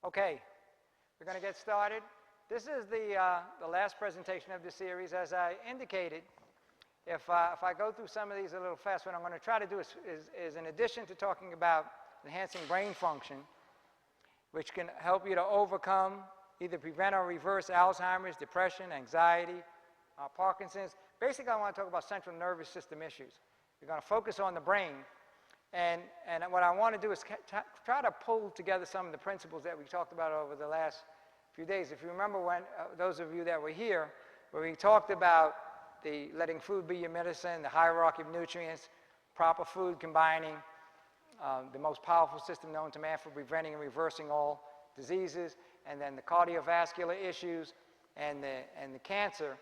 Okay, we're going to get started. This is the last presentation of the series. As I indicated, if I go through some of these a little fast, what I'm going to try to do is in addition to talking about enhancing brain function, which can help you to overcome, either prevent or reverse Alzheimer's, depression, anxiety, Parkinson's. Basically, I want to talk about central nervous system issues. We're going to focus on the brain. And what I want to do is try to pull together some of the principles that we talked about over the last few days. If you remember when, those of you that were here, where we talked about the letting food be your medicine, the hierarchy of nutrients, proper food combining, the most powerful system known to man for preventing and reversing all diseases, and then the cardiovascular issues and the cancer.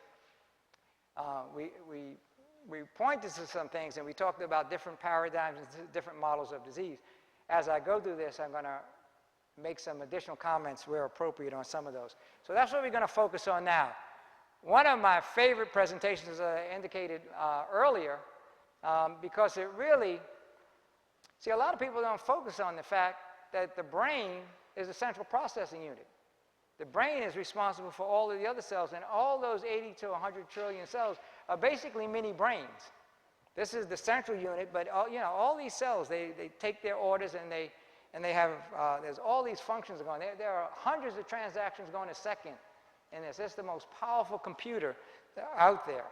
We pointed to some things, and we talked about different paradigms and different models of disease. As I go through this, I'm going to make some additional comments where appropriate on some of those. So that's what we're going to focus on now. One of my favorite presentations, as I indicated earlier, because it really, see, a lot of people don't focus on the fact that the brain is a central processing unit. The brain is responsible for all of the other cells, and all those 80 to 100 trillion cells are basically mini brains. This is the central unit, but all these cells, they take their orders, and they have, there's all these functions going. There are hundreds of transactions going a second in this. It's the most powerful computer out there.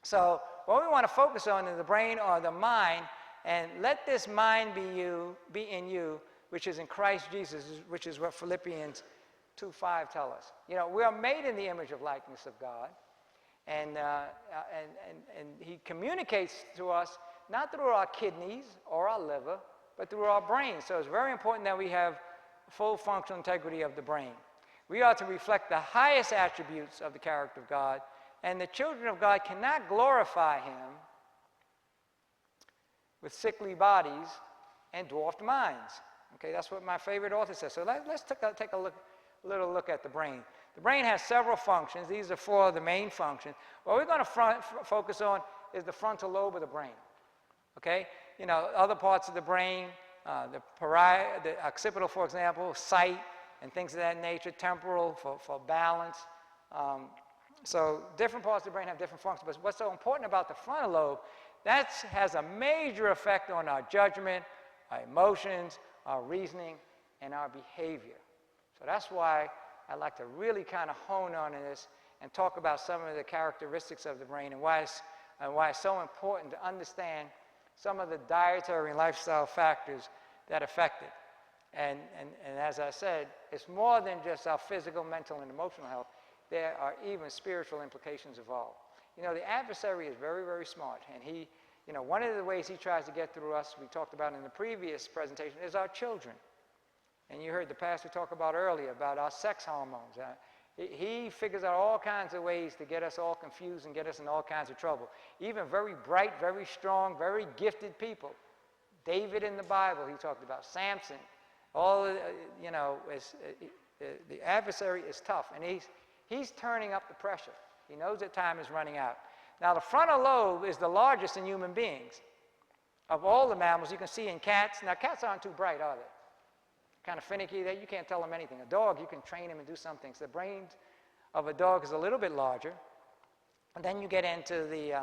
So what we want to focus on is the brain or the mind, and let this mind be in you, which is in Christ Jesus, which is what Philippians 2:5 tell us. We are made in the image of likeness of God, and He communicates to us not through our kidneys or our liver, but through our brain. So it's very important that we have full functional integrity of the brain. We are to reflect the highest attributes of the character of God, and the children of God cannot glorify Him with sickly bodies and dwarfed minds. Okay, that's what my favorite author says. So let's take a little look at the brain. The brain has several functions. These are four of the main functions. What we're going to focus on is the frontal lobe of the brain. Okay? Other parts of the brain, the occipital, for example, sight, and things of that nature, temporal for balance. So different parts of the brain have different functions. But what's so important about the frontal lobe, that has a major effect on our judgment, our emotions, our reasoning, and our behavior. So that's why I like to really kind of hone on this and talk about some of the characteristics of the brain and why it's so important to understand some of the dietary and lifestyle factors that affect it. And as I said, it's more than just our physical, mental, and emotional health. There are even spiritual implications involved. The adversary is very, very smart, and he, one of the ways he tries to get through us, we talked about in the previous presentation, is our children. And you heard the pastor talk about earlier about our sex hormones. He figures out all kinds of ways to get us all confused and get us in all kinds of trouble. Even very bright, very strong, very gifted people. David in the Bible, he talked about Samson. The adversary is tough, and he's turning up the pressure. He knows that time is running out. Now, the frontal lobe is the largest in human beings. Of all the mammals, you can see in cats. Now, cats aren't too bright, are they? Kind of finicky, that you can't tell them anything. A dog, you can train him and do some things. The brain of a dog is a little bit larger. And then you get into the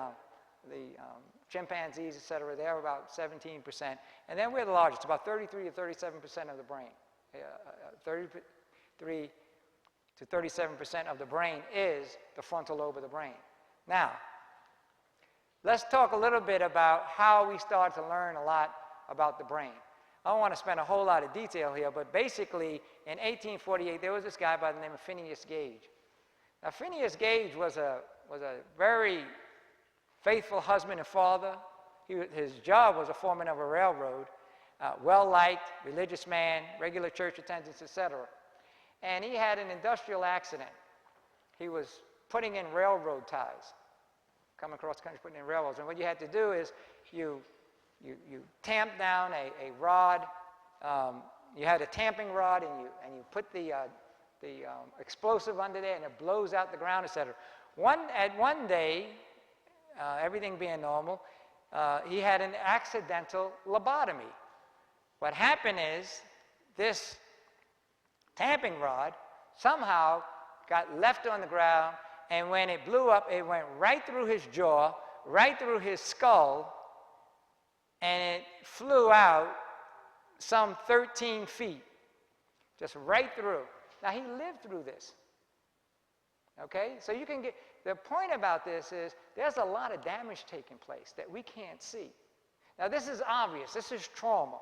chimpanzees, etc. They're about 17%. And then we're the largest, about 33 to 37% of the brain. 33 to 37% of the brain is the frontal lobe of the brain. Now, let's talk a little bit about how we start to learn a lot about the brain. I don't want to spend a whole lot of detail here, but basically, in 1848, there was this guy by the name of Phineas Gage. Now, Phineas Gage was a very faithful husband and father. His job was a foreman of a railroad, well-liked, religious man, regular church attendance, etc. And he had an industrial accident. He was putting in railroad ties, coming across the country putting in railroads. And what you had to do is you tamp down a rod. You had a tamping rod, and you put the explosive under there, and it blows out the ground, etc. One day, everything being normal, he had an accidental lobotomy. What happened is this tamping rod somehow got left on the ground, and when it blew up, it went right through his jaw, right through his skull, and it flew out some 13 feet, just right through. Now, he lived through this. Okay? So you can get, the point about this is there's a lot of damage taking place that we can't see. Now, this is obvious. This is trauma.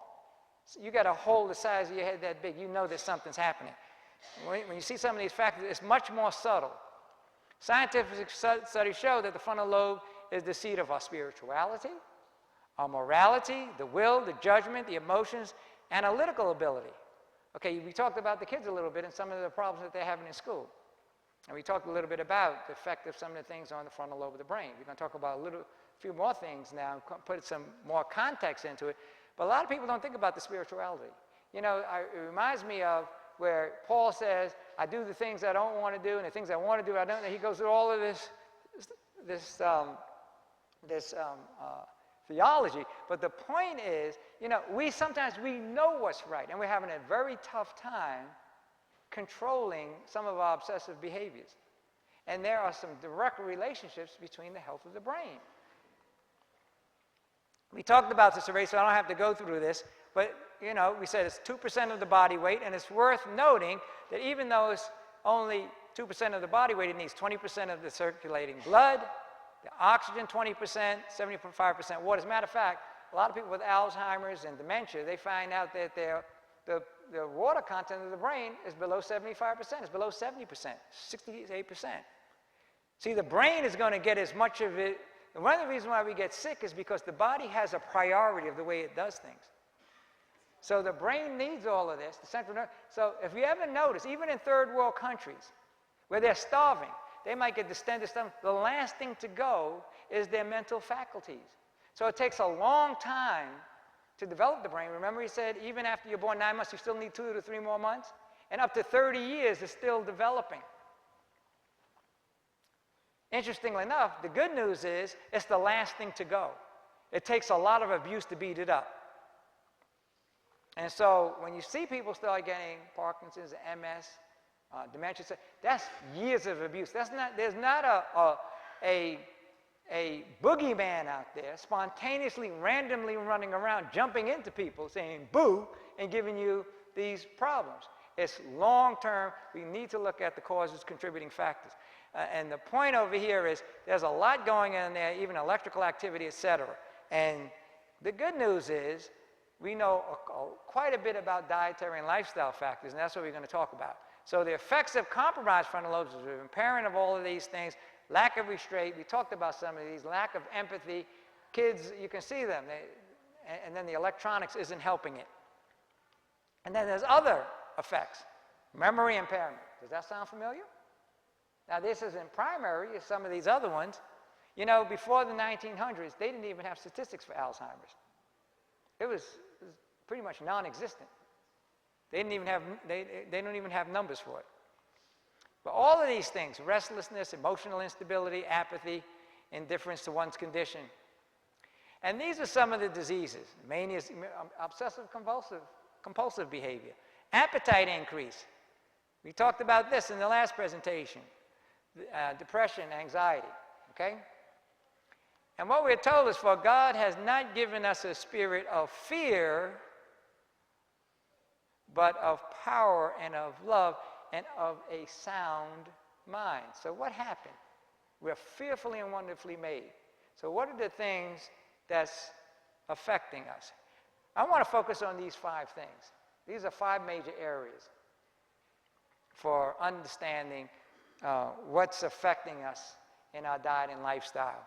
So you got a hole the size of your head that big. You know that something's happening. When you see some of these factors, it's much more subtle. Scientific studies show that the frontal lobe is the seat of our spirituality, our morality, the will, the judgment, the emotions, analytical ability. Okay, we talked about the kids a little bit and some of the problems that they're having in school. And we talked a little bit about the effect of some of the things on the frontal lobe of the brain. We're going to talk about a few more things now, put some more context into it. But a lot of people don't think about the spirituality. You know, it reminds me of where Paul says, I do the things I don't want to do, and the things I want to do, I don't. And he goes through all of this theology. But the point is, you know, sometimes we know what's right, and we're having a very tough time controlling some of our obsessive behaviors. And there are some direct relationships between the health of the brain. We talked about this already, so I don't have to go through this, but you know, we said it's 2% of the body weight, and it's worth noting that even though it's only 2% of the body weight, it needs 20% of the circulating blood, the oxygen 20%, 75% water. As a matter of fact, a lot of people with Alzheimer's and dementia, they find out that the water content of the brain is below 75%. It's below 70%, 68%. See, the brain is going to get as much of it. And one of the reasons why we get sick is because the body has a priority of the way it does things. So the brain needs all of this, the central nerve. So if you ever notice, even in third world countries where they're starving, they might get distended stomach. The last thing to go is their mental faculties. So it takes a long time to develop the brain. Remember he said even after you're born 9 months, you still need 2 to 3 more months? And up to 30 years, it's still developing. Interestingly enough, the good news is it's the last thing to go. It takes a lot of abuse to beat it up. And so when you see people start getting Parkinson's, MS, dementia, that's years of abuse. There's not a boogeyman out there spontaneously, randomly running around, jumping into people, saying boo, and giving you these problems. It's long-term. We need to look at the causes, contributing factors. And the point over here is there's a lot going on there, even electrical activity, etc. And the good news is we know quite a bit about dietary and lifestyle factors, and that's what we're going to talk about. So the effects of compromised frontal lobes is impairment of all of these things, lack of restraint. We talked about some of these, lack of empathy. Kids, you can see them, and then the electronics isn't helping it. And then there's other effects. Memory impairment. Does that sound familiar? Now, this isn't primary as some of these other ones. You know, before the 1900s, they didn't even have statistics for Alzheimer's. It was pretty much non-existent. They don't even have numbers for it. But all of these things, restlessness, emotional instability, apathy, indifference to one's condition. And these are some of the diseases. Mania, obsessive compulsive behavior. Appetite increase. We talked about this in the last presentation. Depression, anxiety, okay? And what we're told is, for God has not given us a spirit of fear, but of power and of love and of a sound mind. So what happened? We're fearfully and wonderfully made. So what are the things that's affecting us? I want to focus on these 5 things. These are 5 major areas for understanding what's affecting us in our diet and lifestyle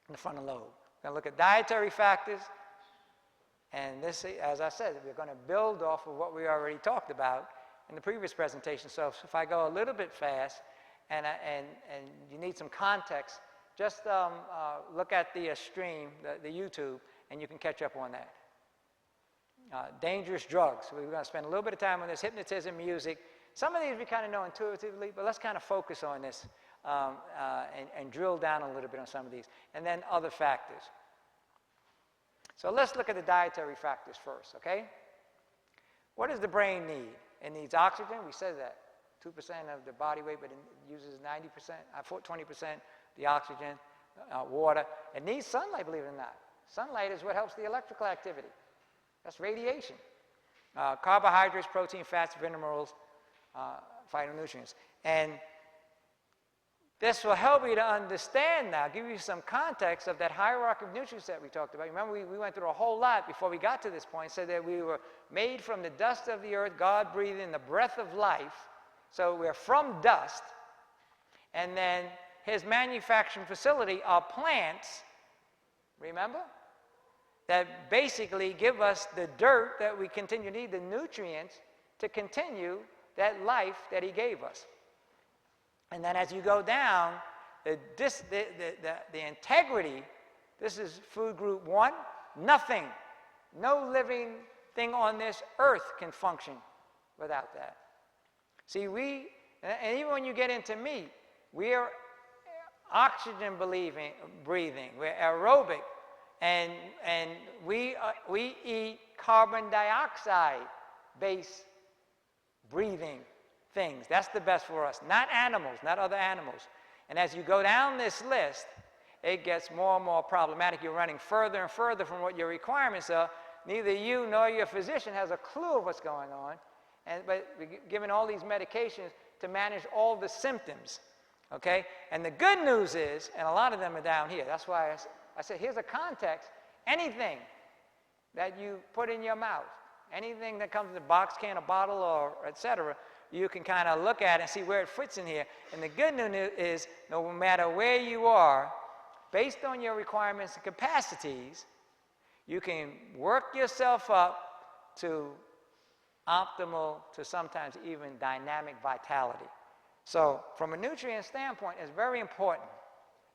in the frontal lobe. We're going to look at dietary factors, and this, as I said, we're going to build off of what we already talked about in the previous presentation. So if I go a little bit fast and you need some context, just look at the stream, the YouTube, and you can catch up on that. Dangerous drugs. We're going to spend a little bit of time on this. Hypnotism, music. Some of these we kind of know intuitively, but let's kind of focus on this and drill down a little bit on some of these. And then other factors. So let's look at the dietary factors first, okay? What does the brain need? It needs oxygen. We said that. 2% of the body weight, but it uses 90%, 20% the oxygen, water. It needs sunlight, believe it or not. Sunlight is what helps the electrical activity. That's radiation. Carbohydrates, protein, fats, minerals, phytonutrients. And this will help you to understand now, give you some context of that hierarchy of nutrients that we talked about. Remember, we went through a whole lot before we got to this point, said that we were made from the dust of the earth, God breathed in the breath of life. So we're from dust. And then his manufacturing facility are plants, remember? That basically give us the dirt that we continue to need, the nutrients, to continue that life that he gave us. And then as you go down, the integrity, this is food group 1, nothing. No living thing on this earth can function without that. See, and even when you get into meat, we are oxygen breathing, we're aerobic, and we eat carbon dioxide based breathing things. That's the best for us, not animals, not other animals. And as you go down this list, it gets more and more problematic. You're running further and further from what your requirements are. Neither you nor your physician has a clue of what's going on. But we're given all these medications to manage all the symptoms, okay? And the good news is, and a lot of them are down here. That's why I said, here's a context. Anything that you put in your mouth, anything that comes in a box, can, a bottle, or et cetera, you can kind of look at it and see where it fits in here. And the good news is, no matter where you are, based on your requirements and capacities, you can work yourself up to optimal, to sometimes even dynamic vitality. So from a nutrient standpoint, it's very important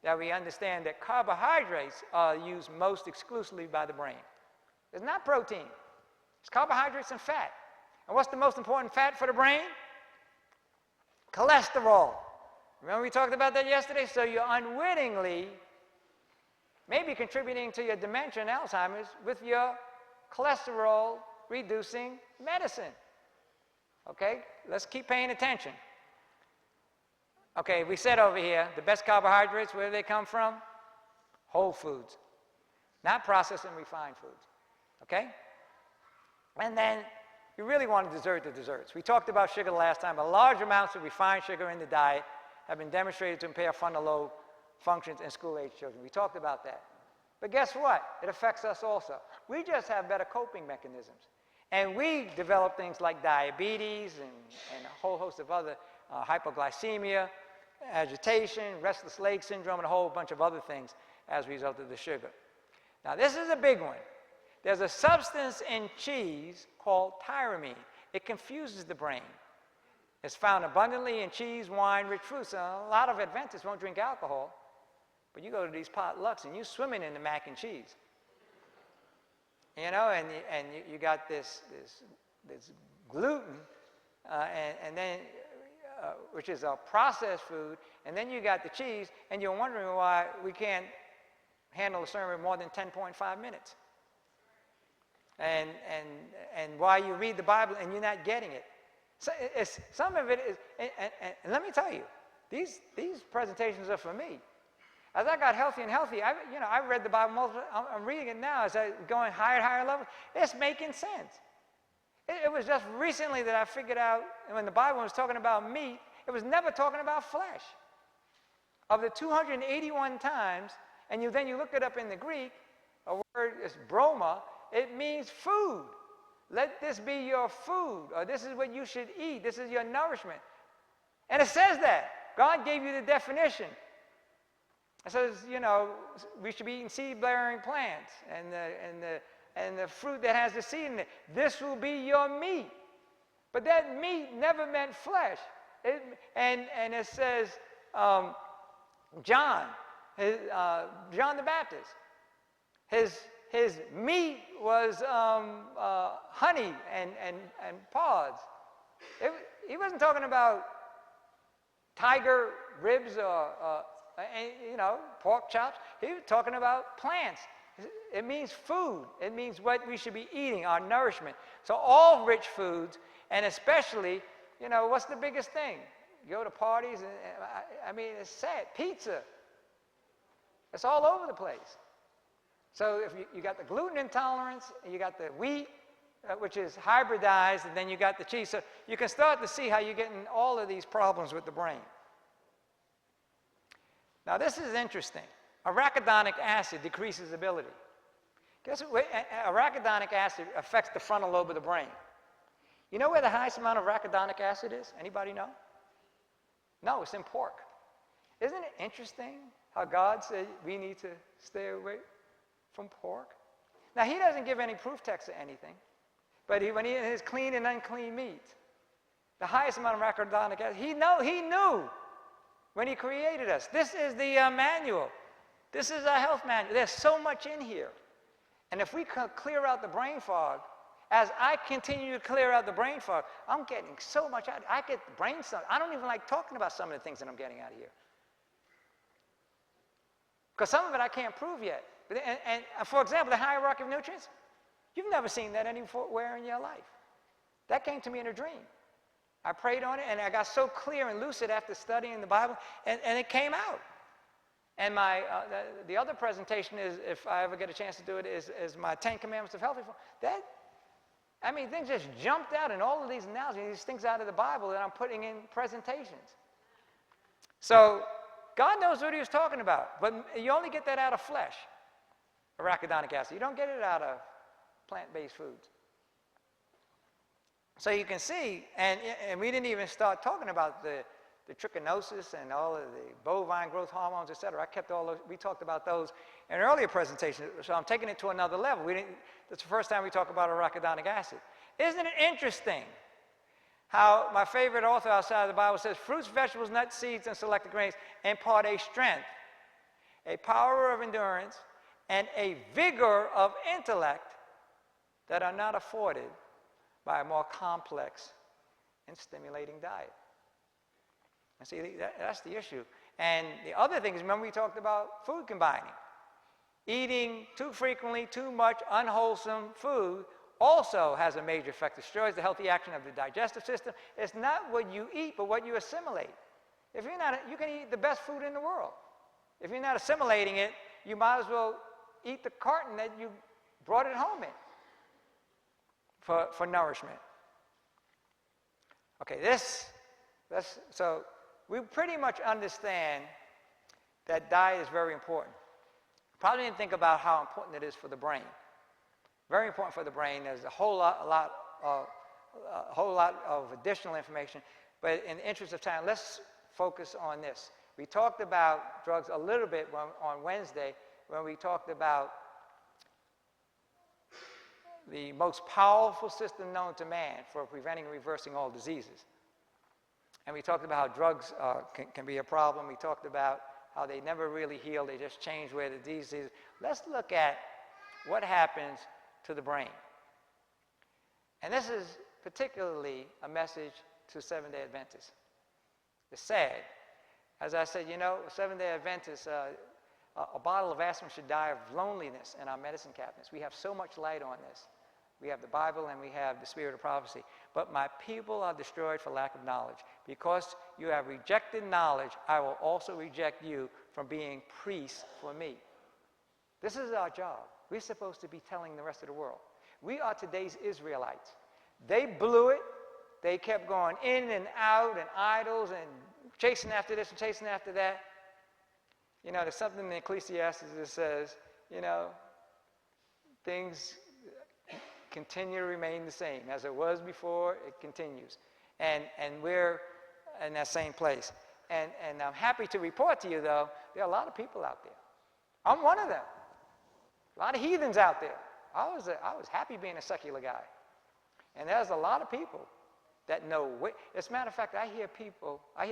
that we understand that carbohydrates are used most exclusively by the brain. It's not protein. It's carbohydrates and fat. And what's the most important fat for the brain? Cholesterol. Remember we talked about that yesterday? So you're unwittingly maybe contributing to your dementia and Alzheimer's with your cholesterol reducing medicine. Okay, let's keep paying attention. Okay, we said over here, the best carbohydrates, where do they come from? Whole foods, not processed and refined foods. Okay? And then you really want to dessert the desserts. We talked about sugar the last time, but large amounts of refined sugar in the diet have been demonstrated to impair frontal lobe functions in school-age children. We talked about that. But guess what? It affects us also. We just have better coping mechanisms. And we develop things like diabetes and a whole host of other hypoglycemia, agitation, restless leg syndrome, and a whole bunch of other things as a result of the sugar. Now, this is a big one. There's a substance in cheese called tyramine. It confuses the brain. It's found abundantly in cheese, wine, rich fruits. A lot of Adventists won't drink alcohol, but you go to these potlucks and you're swimming in the mac and cheese. You know, and you got this gluten, and then which is a processed food, and then you got the cheese, and you're wondering why we can't handle a sermon more than 10.5 minutes, and why you read the Bible and you're not getting it. So some of it is, and let me tell you, these presentations are for me. As I got healthy and healthy, I read the Bible multiple. I'm reading it now as I'm going higher and higher levels. It's making sense. It was just recently that I figured out when the Bible was talking about meat, it was never talking about flesh. Of the 281 times, and then you look it up in the Greek, a word is broma. It means food. Let this be your food, or this is what you should eat. This is your nourishment. And it says that. God gave you the definition. It says, we should be eating seed-bearing plants and the fruit that has the seed in it. This will be your meat. But that meat never meant flesh. And it says, John the Baptist, his meat was honey and pods. He wasn't talking about tiger ribs or pork chops. He was talking about plants. It means food. It means what we should be eating, our nourishment. So all rich foods, and especially, you know, what's the biggest thing? You go to parties, and I mean, it's sad. Pizza. It's all over the place. So if you got the gluten intolerance, and you got the wheat, which is hybridized, and then you got the cheese. So you can start to see how you're getting all of these problems with the brain. Now this is interesting. Arachidonic acid decreases ability. Guess what? Arachidonic acid affects the frontal lobe of the brain. You know where the highest amount of arachidonic acid is? Anybody know? No, it's in pork. Isn't it interesting how God said we need to stay away from pork? Now, he doesn't give any proof text or anything, but when he is clean and unclean meat, the highest amount of arachidonic acid, he knew when he created us. This is the manual. This is our health manual. There's so much in here. And if we could clear out the brain fog, as I continue to clear out the brain fog, I'm getting so much out. I get brain stuff. I don't even like talking about some of the things that I'm getting out of here. Because some of it I can't prove yet. And for example, the hierarchy of nutrients, you've never seen that anywhere in your life. That came to me in a dream. I prayed on it, and I got so clear and lucid after studying the Bible, and it came out. And the other presentation is, if I ever get a chance to do it, is my 10 Commandments of Health Reform. Things just jumped out in all of these analogies, these things out of the Bible that I'm putting in presentations. So God knows what he was talking about, but you only get that out of flesh, arachidonic acid. You don't get it out of plant-based foods. So you can see, and we didn't even start talking about the trichinosis and all of the bovine growth hormones, et cetera. I kept all those, we talked about those in an earlier presentation, so I'm taking it to another level. That's the first time we talk about arachidonic acid. Isn't it interesting how my favorite author outside of the Bible says, fruits, vegetables, nuts, seeds, and selected grains impart a strength, a power of endurance, and a vigor of intellect that are not afforded by a more complex and stimulating diet. And see, that's the issue. And the other thing is, remember we talked about food combining. Eating too frequently, too much unwholesome food also has a major effect. It destroys the healthy action of the digestive system. It's not what you eat, but what you assimilate. If you're not, you can eat the best food in the world. If you're not assimilating it, you might as well eat the carton that you brought it home in for nourishment. Okay, so we pretty much understand that diet is very important. Probably didn't think about how important it is for the brain. Very important for the brain. There's a whole lot of additional information, but in the interest of time, let's focus on this. We talked about drugs a little bit on Wednesday when we talked about the most powerful system known to man for preventing and reversing all diseases. And we talked about how drugs can be a problem. We talked about how they never really heal. They just change where the disease is. Let's look at what happens to the brain. And this is particularly a message to Seventh-day Adventists. It's sad. As I said, Seventh-day Adventists, a bottle of aspirin should die of loneliness in our medicine cabinets. We have so much light on this. We have the Bible and we have the spirit of prophecy. But my people are destroyed for lack of knowledge. Because you have rejected knowledge, I will also reject you from being priests for me. This is our job. We're supposed to be telling the rest of the world. We are today's Israelites. They blew it. They kept going in and out and idols and chasing after this and chasing after that. There's something in Ecclesiastes that says, things continue to remain the same. As it was before, it continues. And we're in that same place. And I'm happy to report to you, though, there are a lot of people out there. I'm one of them. A lot of heathens out there. I was happy being a secular guy. And there's a lot of people that know. As a matter of fact, I hear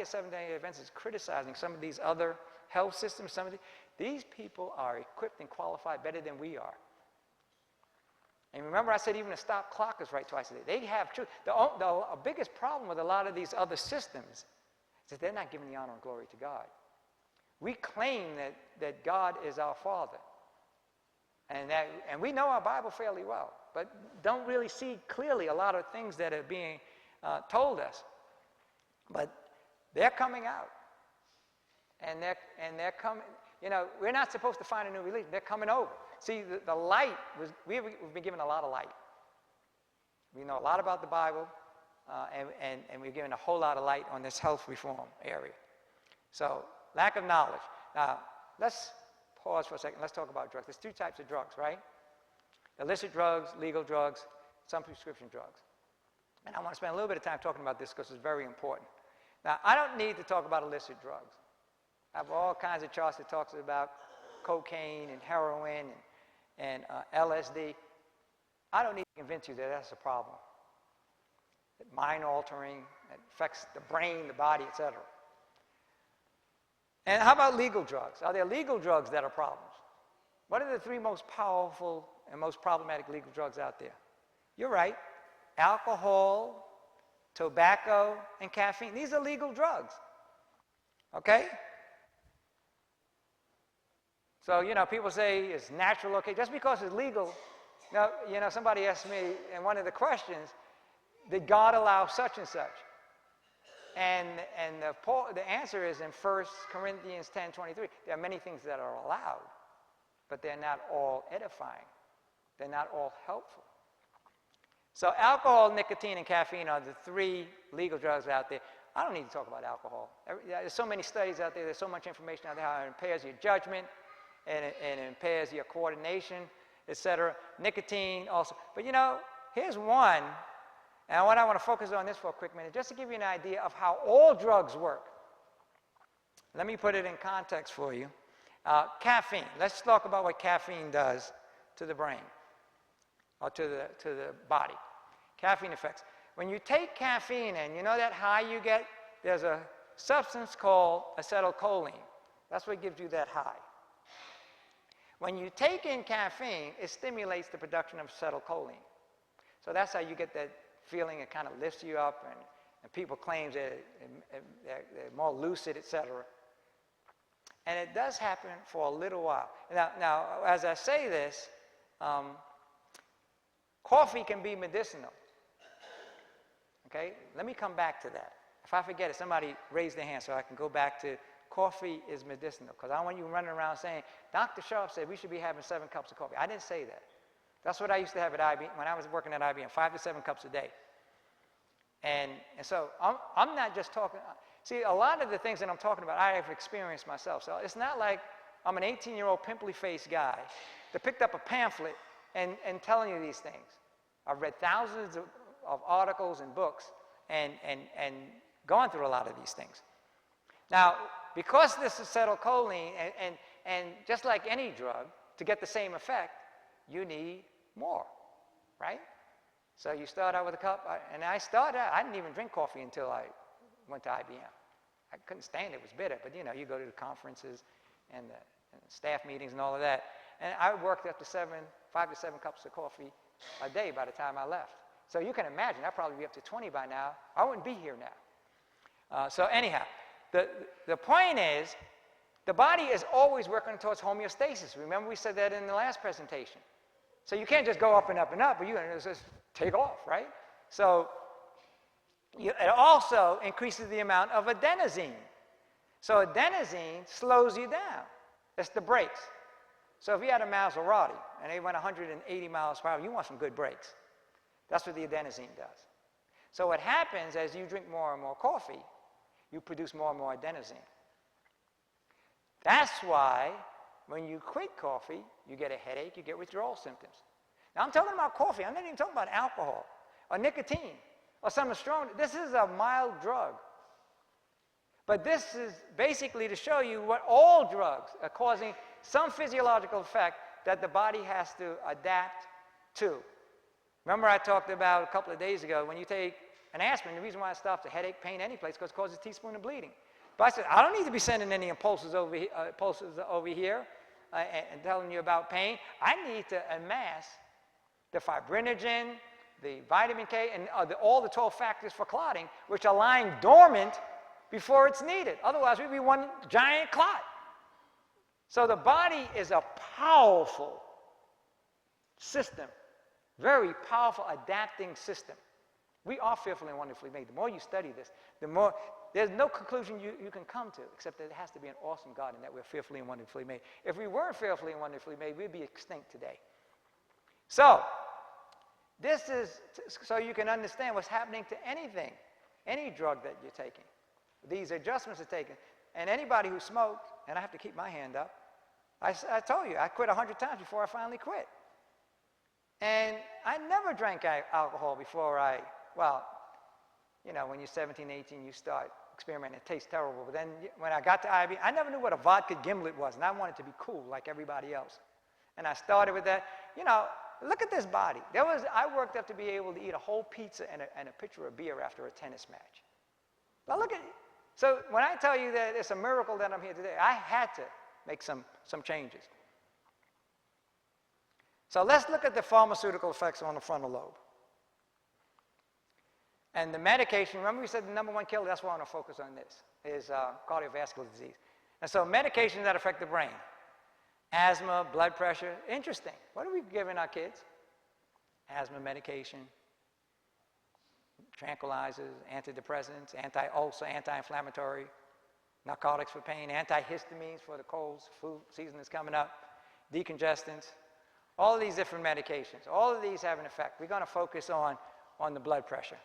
Seventh-day Adventists criticizing some of these other health systems. These people are equipped and qualified better than we are. And remember I said even a stop clock is right twice a day. They have truth. The biggest problem with a lot of these other systems is that they're not giving the honor and glory to God. We claim that God is our Father. And we know our Bible fairly well, but don't really see clearly a lot of things that are being told us. But they're coming out. And they're coming, we're not supposed to find a new religion. They're coming over. See, the light we've been given a lot of light. We know a lot about the Bible, and we're given a whole lot of light on this health reform area. So, lack of knowledge. Now, let's pause for a second. Let's talk about drugs. There's two types of drugs, right? Illicit drugs, legal drugs, some prescription drugs. And I want to spend a little bit of time talking about this because it's very important. Now, I don't need to talk about illicit drugs. I have all kinds of charts that talks about cocaine and heroin and LSD. I don't need to convince you that that's a problem. That mind altering, that affects the brain, the body, etc. And how about legal drugs? Are there legal drugs that are problems? What are the three most powerful and most problematic legal drugs out there? You're right. Alcohol, tobacco, and caffeine. These are legal drugs. Okay? So, people say it's natural, okay, just because it's legal. Now, somebody asked me in one of the questions, did God allow such and such? And the answer is in 1 Corinthians 10:23. There are many things that are allowed, but they're not all edifying. They're not all helpful. So alcohol, nicotine, and caffeine are the three legal drugs out there. I don't need to talk about alcohol. There's so many studies out there. There's so much information out there how it impairs your judgment and it impairs your coordination, etc. Nicotine also. But here's one, and what I want to focus on this for a quick minute, just to give you an idea of how all drugs work. Let me put it in context for you. Caffeine. Let's talk about what caffeine does to the brain or to the body. Caffeine effects. When you take caffeine in, that high you get? There's a substance called acetylcholine. That's what gives you that high. When you take in caffeine, it stimulates the production of acetylcholine. So that's how you get that feeling. It kind of lifts you up, and people claim that they're more lucid, etc. And it does happen for a little while. Now as I say this, coffee can be medicinal. Okay? Let me come back to that. If I forget it, somebody raise their hand so I can go back to coffee is medicinal. Because I don't want you running around saying, Dr. Sharp said we should be having 7 cups of coffee. I didn't say that. That's what I used to have at IBM when I was working at IBM, 5 to 7 cups a day. And so I'm not just talking. See, a lot of the things that I'm talking about, I have experienced myself. So it's not like I'm an 18-year-old pimply-faced guy that picked up a pamphlet and telling you these things. I've read thousands of articles and books and gone through a lot of these things. Now, because this is acetylcholine, and just like any drug, to get the same effect, you need more, right? So you start out with a cup, and I didn't even drink coffee until I went to IBM. I couldn't stand it. It was bitter, but you go to the conferences and the staff meetings and all of that, and I worked up to 5 to 7 cups of coffee a day by the time I left. So you can imagine, I'd probably be up to 20 by now. I wouldn't be here now. So anyhow, the point is, the body is always working towards homeostasis. Remember we said that in the last presentation. So you can't just go up and up and up, but you can just take off, right? So it also increases the amount of adenosine. So adenosine slows you down. It's the brakes. So if you had a Maserati and they went 180 miles per hour, you want some good brakes. That's what the adenosine does. So what happens as you drink more and more coffee, you produce more and more adenosine. That's why when you quit coffee, you get a headache, you get withdrawal symptoms. Now I'm talking about coffee. I'm not even talking about alcohol or nicotine or something strong. This is a mild drug. But this is basically to show you what all drugs are causing some physiological effect that the body has to adapt to. Remember I talked about a couple of days ago, when you take an aspirin, the reason why it stops a headache, pain, any place, because it causes a teaspoon of bleeding. But I said, I don't need to be sending any pulses over here and telling you about pain. I need to amass the fibrinogen, the vitamin K, and all the 12 factors for clotting, which are lying dormant before it's needed. Otherwise, we'd be one giant clot. So the body is a powerful system, very powerful adapting system. We are fearfully and wonderfully made. The more you study this, the more, there's no conclusion you can come to except that it has to be an awesome God and that we're fearfully and wonderfully made. If we weren't fearfully and wonderfully made, we'd be extinct today. So, this is so you can understand what's happening to anything, any drug that you're taking. These adjustments are taken. And anybody who smoked, and I have to keep my hand up, I told you, I quit 100 times before I finally quit. And I never drank alcohol before when you're 17, 18, you start experimenting. It tastes terrible. But then when I got to IB, I never knew what a vodka gimlet was, and I wanted to be cool like everybody else. And I started with that. Look at this body. I worked up to be able to eat a whole pizza and a pitcher of beer after a tennis match. Now look at it. So when I tell you that it's a miracle that I'm here today, I had to make some changes. So let's look at the pharmaceutical effects on the frontal lobe. And the medication, remember we said the number one killer, that's why I want to focus on this, is cardiovascular disease. And so medications that affect the brain, asthma, blood pressure, interesting. What are we giving our kids? Asthma medication, tranquilizers, antidepressants, anti-ulcer, anti-inflammatory, narcotics for pain, antihistamines for the colds, flu season is coming up, decongestants, all of these different medications. All of these have an effect. We're going to focus on the blood pressure,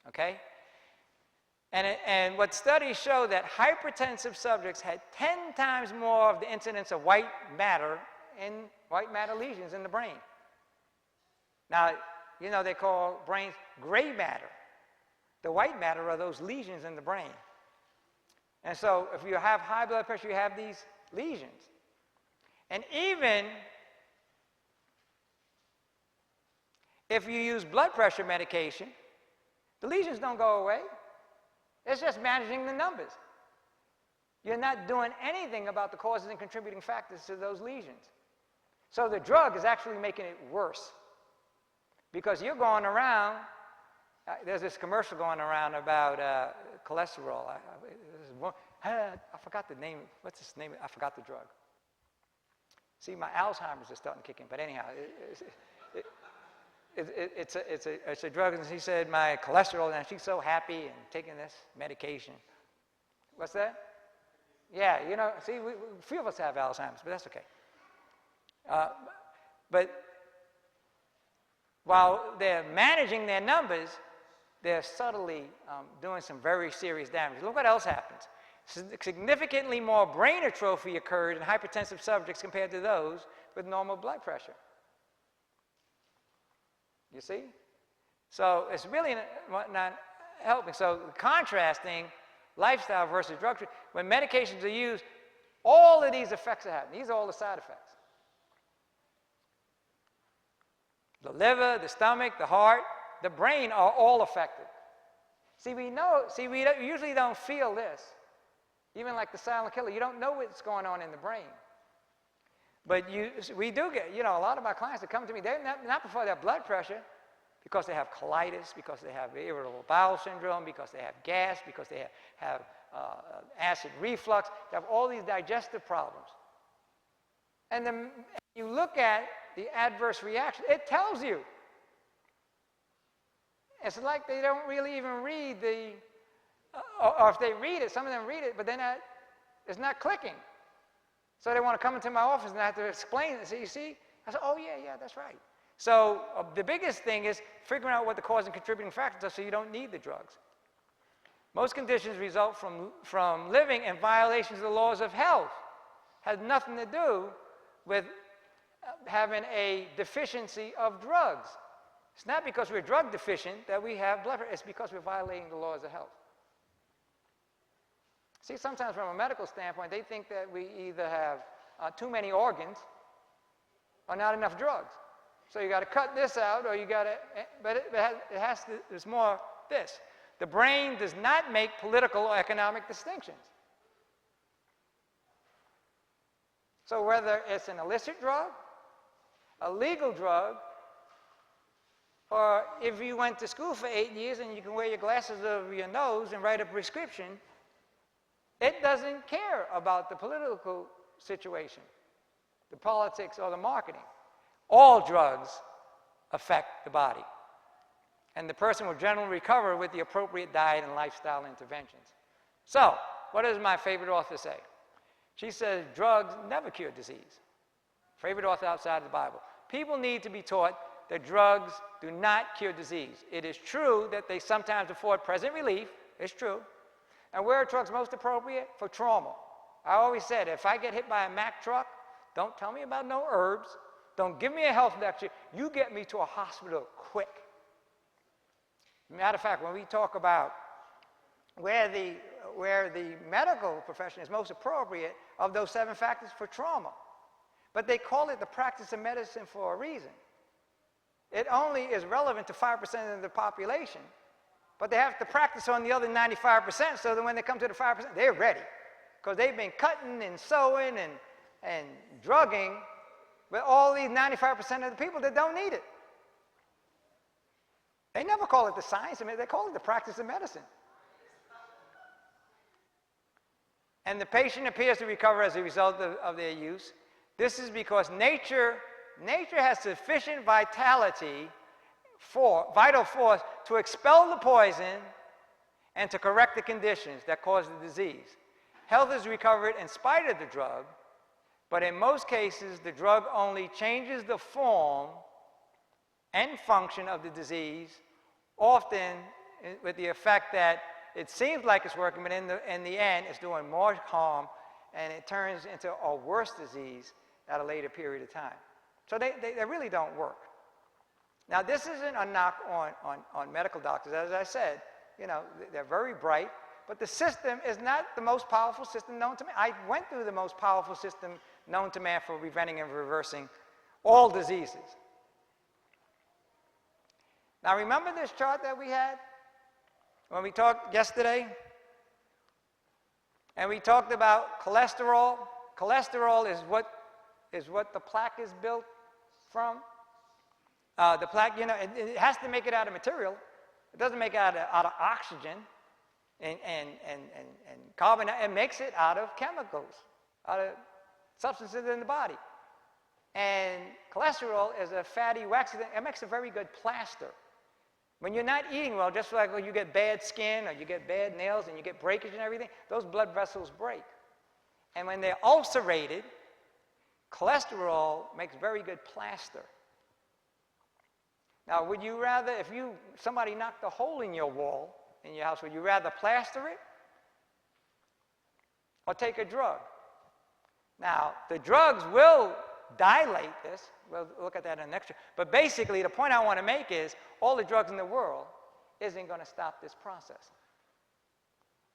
okay? And what studies show that hypertensive subjects had 10 times more of the incidence of white matter lesions in the brain. Now, they call brains gray matter. The white matter are those lesions in the brain. And so if you have high blood pressure, you have these lesions. And even if you use blood pressure medication, the lesions don't go away. It's just managing the numbers. You're not doing anything about the causes and contributing factors to those lesions. So the drug is actually making it worse. Because you're going around, there's this commercial going around about cholesterol. I forgot the name. What's its name? I forgot the drug. See, my Alzheimer's is starting to kick in. But anyhow, it's a drug, and she said my cholesterol, and she's so happy and taking this medication. What's that? Yeah, see, a few of us have Alzheimer's, but that's okay. But while they're managing their numbers, they're subtly doing some very serious damage. Look what else happens. Significantly more brain atrophy occurred in hypertensive subjects compared to those with normal blood pressure. You see? So it's really not helping. So contrasting lifestyle versus drug treatment, when medications are used, all of these effects are happening. These are all the side effects. The liver, the stomach, the heart, the brain are all affected. We usually don't feel this. Even like the silent killer, you don't know what's going on in the brain. But we do get, a lot of my clients that come to me, they're not before their blood pressure, because they have colitis, because they have irritable bowel syndrome, because they have gas, because they have acid reflux, they have all these digestive problems. And then you look at the adverse reaction, it tells you. It's like they don't really even read or if they read it, some of them read it, but it's not clicking. So they want to come into my office and I have to explain it. So you see, I said, oh yeah, that's right. So the biggest thing is figuring out what the cause and contributing factors are so you don't need the drugs. Most conditions result from living in violations of the laws of health. Has nothing to do with having a deficiency of drugs. It's not because we're drug deficient that we have blood pressure. It's because we're violating the laws of health. See, sometimes from a medical standpoint, they think that we either have too many organs or not enough drugs. So you got to cut this out, or you got to, but it has to, there's more this. The brain does not make political or economic distinctions. So whether it's an illicit drug, a legal drug, or if you went to school for 8 years and you can wear your glasses over your nose and write a prescription, it doesn't care about the political situation, the politics, or the marketing. All drugs affect the body. And the person will generally recover with the appropriate diet and lifestyle interventions. So, what does my favorite author say? She says, drugs never cure disease. Favorite author outside of the Bible. People need to be taught that drugs do not cure disease. It is true that they sometimes afford present relief. It's true. And where are drugs most appropriate? For trauma. I always said, if I get hit by a Mack truck, don't tell me about no herbs. Don't give me a health lecture. You get me to a hospital quick. Matter of fact, when we talk about where the medical profession is most appropriate of those 7 factors for trauma. But they call it the practice of medicine for a reason. It only is relevant to 5% of the population, but they have to practice on the other 95% so that when they come to the 5%, they're ready. Because they've been cutting and sewing and drugging with all these 95% of the people that don't need it. They never call it the science of medicine, they call it the practice of medicine. And the patient appears to recover as a result of their use. This is because nature has sufficient vital force to expel the poison and to correct the conditions that cause the disease. Health is recovered in spite of the drug, but in most cases, the drug only changes the form and function of the disease, often with the effect that it seems like it's working, but in the end, it's doing more harm, and it turns into a worse disease at a later period of time. So they really don't work. Now, this isn't a knock on medical doctors. As I said, they're very bright, but the system is not the most powerful system known to man. I went through the most powerful system known to man for preventing and reversing all diseases. Now, remember this chart that we had when we talked yesterday? And we talked about cholesterol. Cholesterol is what the plaque is built from. The plaque, it has to make it out of material. It doesn't make it out of oxygen and carbon. It makes it out of chemicals, out of substances in the body. And cholesterol is a fatty, waxy thing. It makes a very good plaster. When you're not eating well, just like when you get bad skin or you get bad nails and you get breakage and everything, those blood vessels break. And when they're ulcerated, cholesterol makes very good plaster. Now, would you rather, if somebody knocked a hole in your wall in your house, would you rather plaster it or take a drug? Now, the drugs will dilate this. We'll look at that in the next year. But basically, the point I want to make is all the drugs in the world isn't going to stop this process.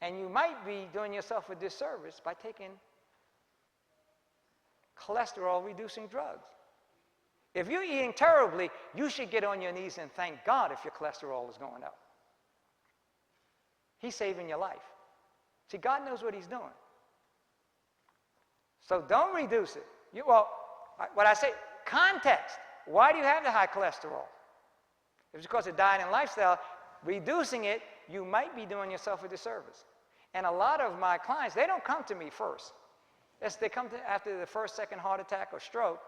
And you might be doing yourself a disservice by taking cholesterol-reducing drugs. If you're eating terribly, you should get on your knees and thank God if your cholesterol is going up. He's saving your life. See, God knows what he's doing. So don't reduce it. What I say, context. Why do you have the high cholesterol? It's because of diet and lifestyle. Reducing it, you might be doing yourself a disservice. And a lot of my clients, they don't come to me first. They come to after the first, second heart attack or stroke.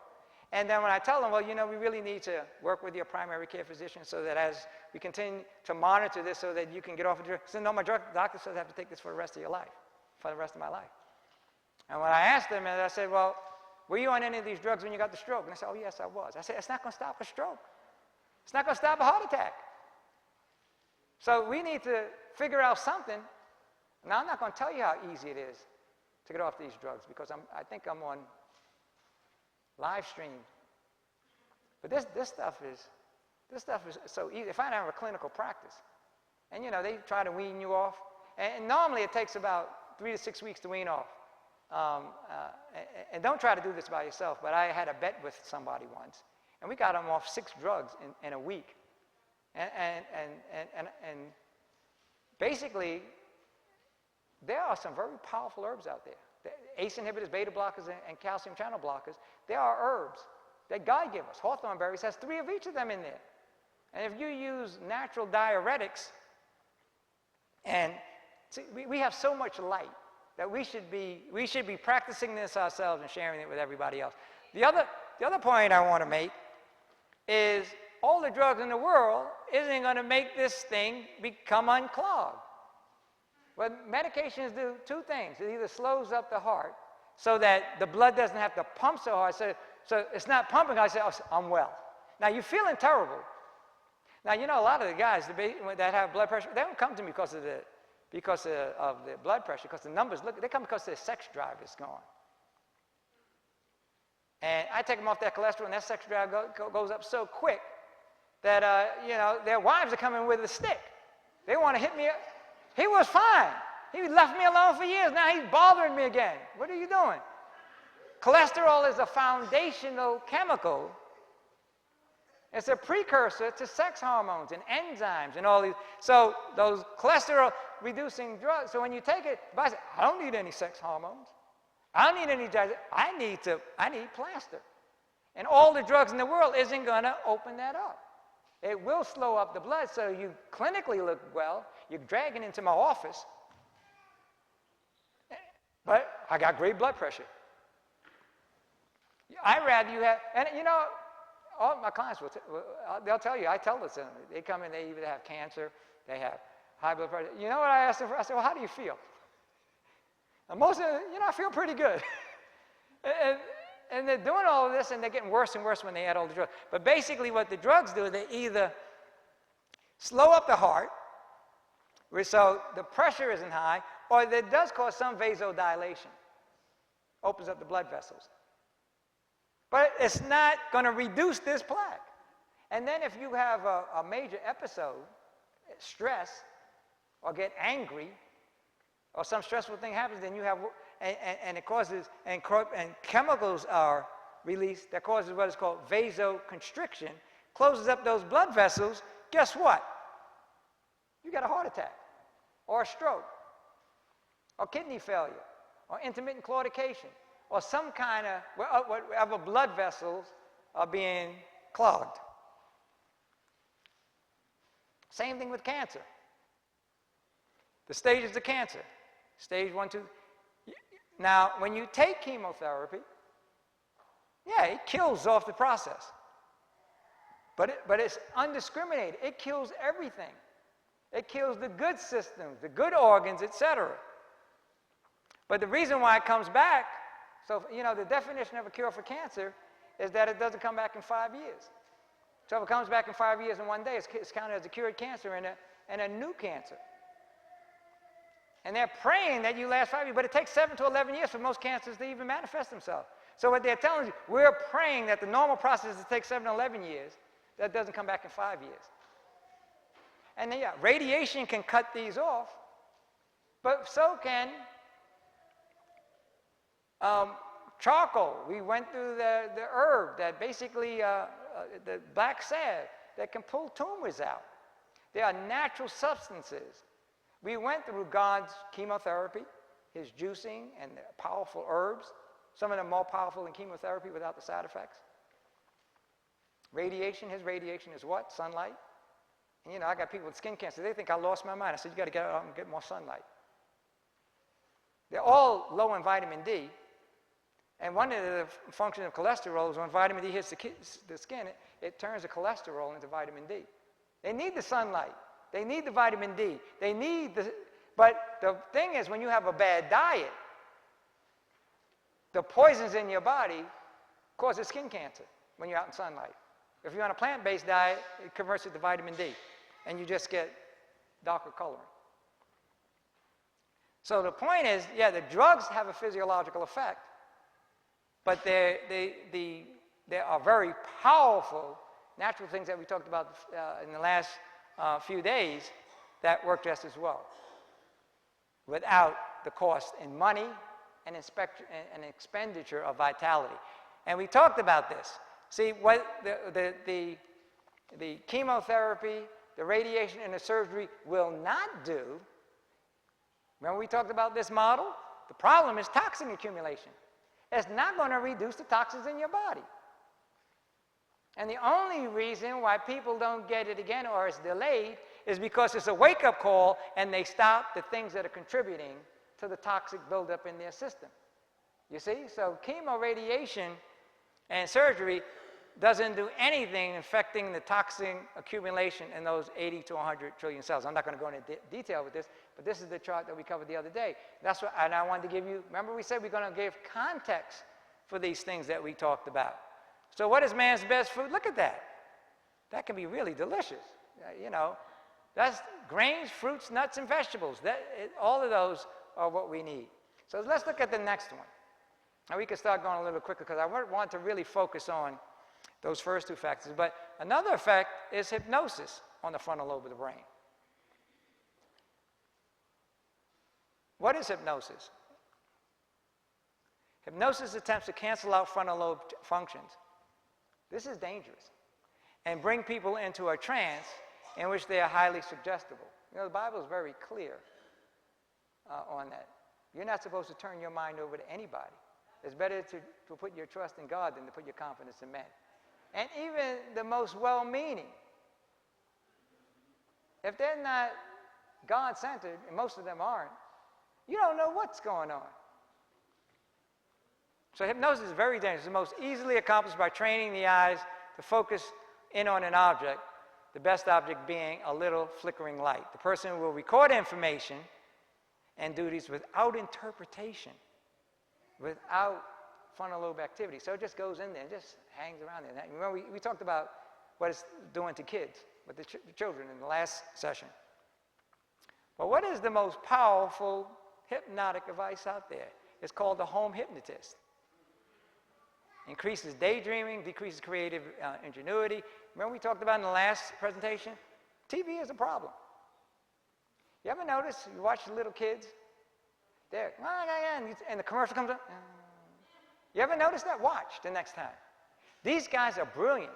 And then when I tell them, we really need to work with your primary care physician so that as we continue to monitor this so that you can get off of drugs. So no, my doctor says I have to take this for the rest of your life, for the rest of my life. And when I asked them, and I said, well, were you on any of these drugs when you got the stroke? And they said, oh, yes, I was. I said, it's not going to stop a stroke. It's not going to stop a heart attack. So we need to figure out something. Now, I'm not going to tell you how easy it is to get off these drugs because I think I'm on live stream. But this stuff is so easy. If I don't have a clinical practice, and they try to wean you off, and normally it takes about 3 to 6 weeks to wean off. And don't try to do this by yourself, but I had a bet with somebody once, and we got them off 6 drugs in a week. And basically, there are some very powerful herbs out there. The ACE inhibitors, beta blockers, and calcium channel blockers, there are herbs that God gave us. Hawthorn berries has 3 of each of them in there. And if you use natural diuretics, and see, we have so much light that we should be practicing this ourselves and sharing it with everybody else. The other point I want to make is all the drugs in the world isn't going to make this thing become unclogged. What medications do two things. It either slows up the heart so that the blood doesn't have to pump so hard. So it's not pumping. I say, oh, I'm well. Now, you're feeling terrible. Now, you know, a lot of the guys that have blood pressure, they don't come to me because of the blood pressure, because the numbers, look, they come because their sex drive is gone. And I take them off that cholesterol, and that sex drive goes up so quick that, you know, their wives are coming with a stick. They want to hit me up. He was fine. He left me alone for years. Now he's bothering me again. What are you doing? Cholesterol is a foundational chemical. It's a precursor to sex hormones and enzymes and all these. So those cholesterol-reducing drugs, so when you take it, I say, I don't need any sex hormones. I don't need any drugs. I need plaster. And all the drugs in the world isn't going to open that up. It will slow up the blood so you clinically look well. You're dragging into my office. But I got great blood pressure. I'd rather you have, and you know, all my clients they'll tell you, I tell this to them. They come in, they either have cancer, they have high blood pressure. You know what I asked them for? I said, well, how do you feel? And most of them, you know, I feel pretty good. And they're doing all of this, and they're getting worse and worse when they add all the drugs. But basically what the drugs do, they either slow up the heart, so the pressure isn't high, or it does cause some vasodilation. Opens up the blood vessels. But it's not going to reduce this plaque. And then if you have a major episode, stress, or get angry, or some stressful thing happens, then you have, and it causes, and chemicals are released that causes what is called vasoconstriction, closes up those blood vessels. Guess what? You got a heart attack, or a stroke, or kidney failure, or intermittent claudication, or some kind of, whatever blood vessels are being clogged. Same thing with cancer. The stages of cancer, stage 1, 2. Now, when you take chemotherapy, yeah, it kills off the process. But it's undiscriminated. It kills everything. It kills the good systems, the good organs, etc. But the reason why it comes back, so, you know, the definition of a cure for cancer is that it doesn't come back in 5 years. So if it comes back in 5 years and 1 day, it's counted as a cured cancer and a new cancer. And they're praying that you last 5 years, but it takes 7 to 11 years for most cancers to even manifest themselves. So what they're telling you, we're praying that the normal process is to take 7 to 11 years, that doesn't come back in 5 years. And then, yeah, radiation can cut these off, but so can charcoal. We went through the herb that basically, the black salve, that can pull tumors out. They are natural substances. We went through God's chemotherapy, his juicing, and the powerful herbs, some of them more powerful than chemotherapy without the side effects. Radiation, his radiation is what? Sunlight. And you know, I got people with skin cancer. They think I lost my mind. I said, you got to get out and get more sunlight. They're all low in vitamin D. And one of the functions of cholesterol is when vitamin D hits the skin, it turns the cholesterol into vitamin D. They need the sunlight. They need the vitamin D. But the thing is, when you have a bad diet, the poisons in your body cause skin cancer when you're out in sunlight. If you're on a plant-based diet, it converts it to vitamin D, and you just get darker coloring. So the point is, yeah, the drugs have a physiological effect, but they are very powerful natural things that we talked about in the last few days that work just as well, without the cost in money and expenditure of vitality. And we talked about this. See, what the chemotherapy, the radiation, and the surgery will not do. Remember we talked about this model? The problem is toxin accumulation. It's not going to reduce the toxins in your body. And the only reason why people don't get it again or it's delayed is because it's a wake-up call and they stop the things that are contributing to the toxic buildup in their system. You see? So chemo, radiation, and surgery doesn't do anything affecting the toxin accumulation in those 80 to 100 trillion cells. I'm not going to go into detail with this, but this is the chart that we covered the other day. That's what, and I wanted to give you, remember we said we're going to give context for these things that we talked about. So what is man's best food? Look at that. That can be really delicious. You know, that's grains, fruits, nuts, and vegetables. All of those are what we need. So let's look at the next one. Now we can start going a little quicker because I want to really focus on those first two factors. But another effect is hypnosis on the frontal lobe of the brain. What is hypnosis? Hypnosis attempts to cancel out frontal lobe functions. This is dangerous. And bring people into a trance in which they are highly suggestible. You know, the Bible is very clear on that. You're not supposed to turn your mind over to anybody. It's better to put your trust in God than to put your confidence in men. And even the most well-meaning, if they're not God-centered, and most of them aren't, you don't know what's going on. So hypnosis is very dangerous. It's most easily accomplished by training the eyes to focus in on an object, the best object being a little flickering light. The person will record information and duties without interpretation, without frontal lobe activity. So it just goes in there and just hangs around there. Remember, we talked about what it's doing to kids, with the children in the last session. But what is the most powerful hypnotic device out there? It's called the home hypnotist. Increases daydreaming, decreases creative ingenuity. Remember we talked about in the last presentation? TV is a problem. You ever notice, you watch the little kids, they're, and the commercial comes up. You ever notice that? Watch the next time. These guys are brilliant.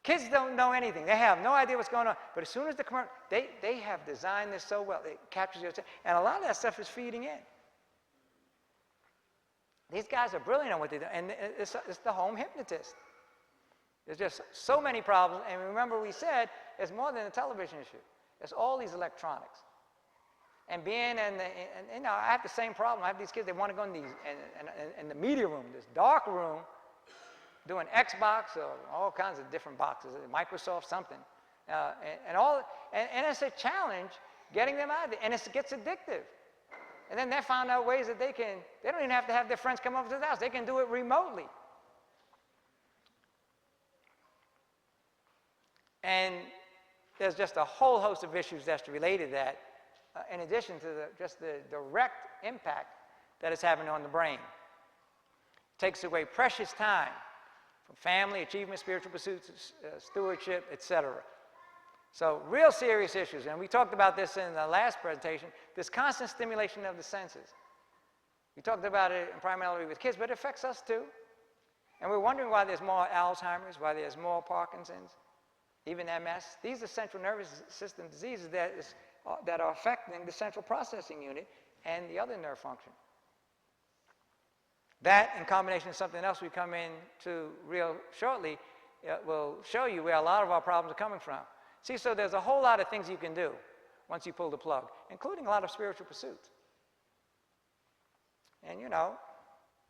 Kids don't know anything. They have no idea what's going on. But as soon as the commercial, they have designed this so well. It captures your attention. And a lot of that stuff is feeding in. These guys are brilliant on what they do. And it's the home hypnotist. There's just so many problems. And remember we said it's more than a television issue. It's all these electronics. And being you know, I have the same problem. I have these kids, they want to go in in the media room, this dark room, doing Xbox or all kinds of different boxes, Microsoft something. And it's a challenge getting them out of there. And it gets addictive. And then they found out ways that they don't even have to have their friends come over to the house. They can do it remotely. And there's just a whole host of issues that's related to that, in addition to just the direct impact that it's having on the brain. It takes away precious time from family, achievement, spiritual pursuits, stewardship, etc. So real serious issues, and we talked about this in the last presentation, this constant stimulation of the senses. We talked about it primarily with kids, but it affects us too. And we're wondering why there's more Alzheimer's, why there's more Parkinson's, even MS. These are central nervous system diseases that are affecting the central processing unit and the other nerve function. That, in combination with something else we come into real shortly, will show you where a lot of our problems are coming from. See, so there's a whole lot of things you can do once you pull the plug, including a lot of spiritual pursuits. And you know,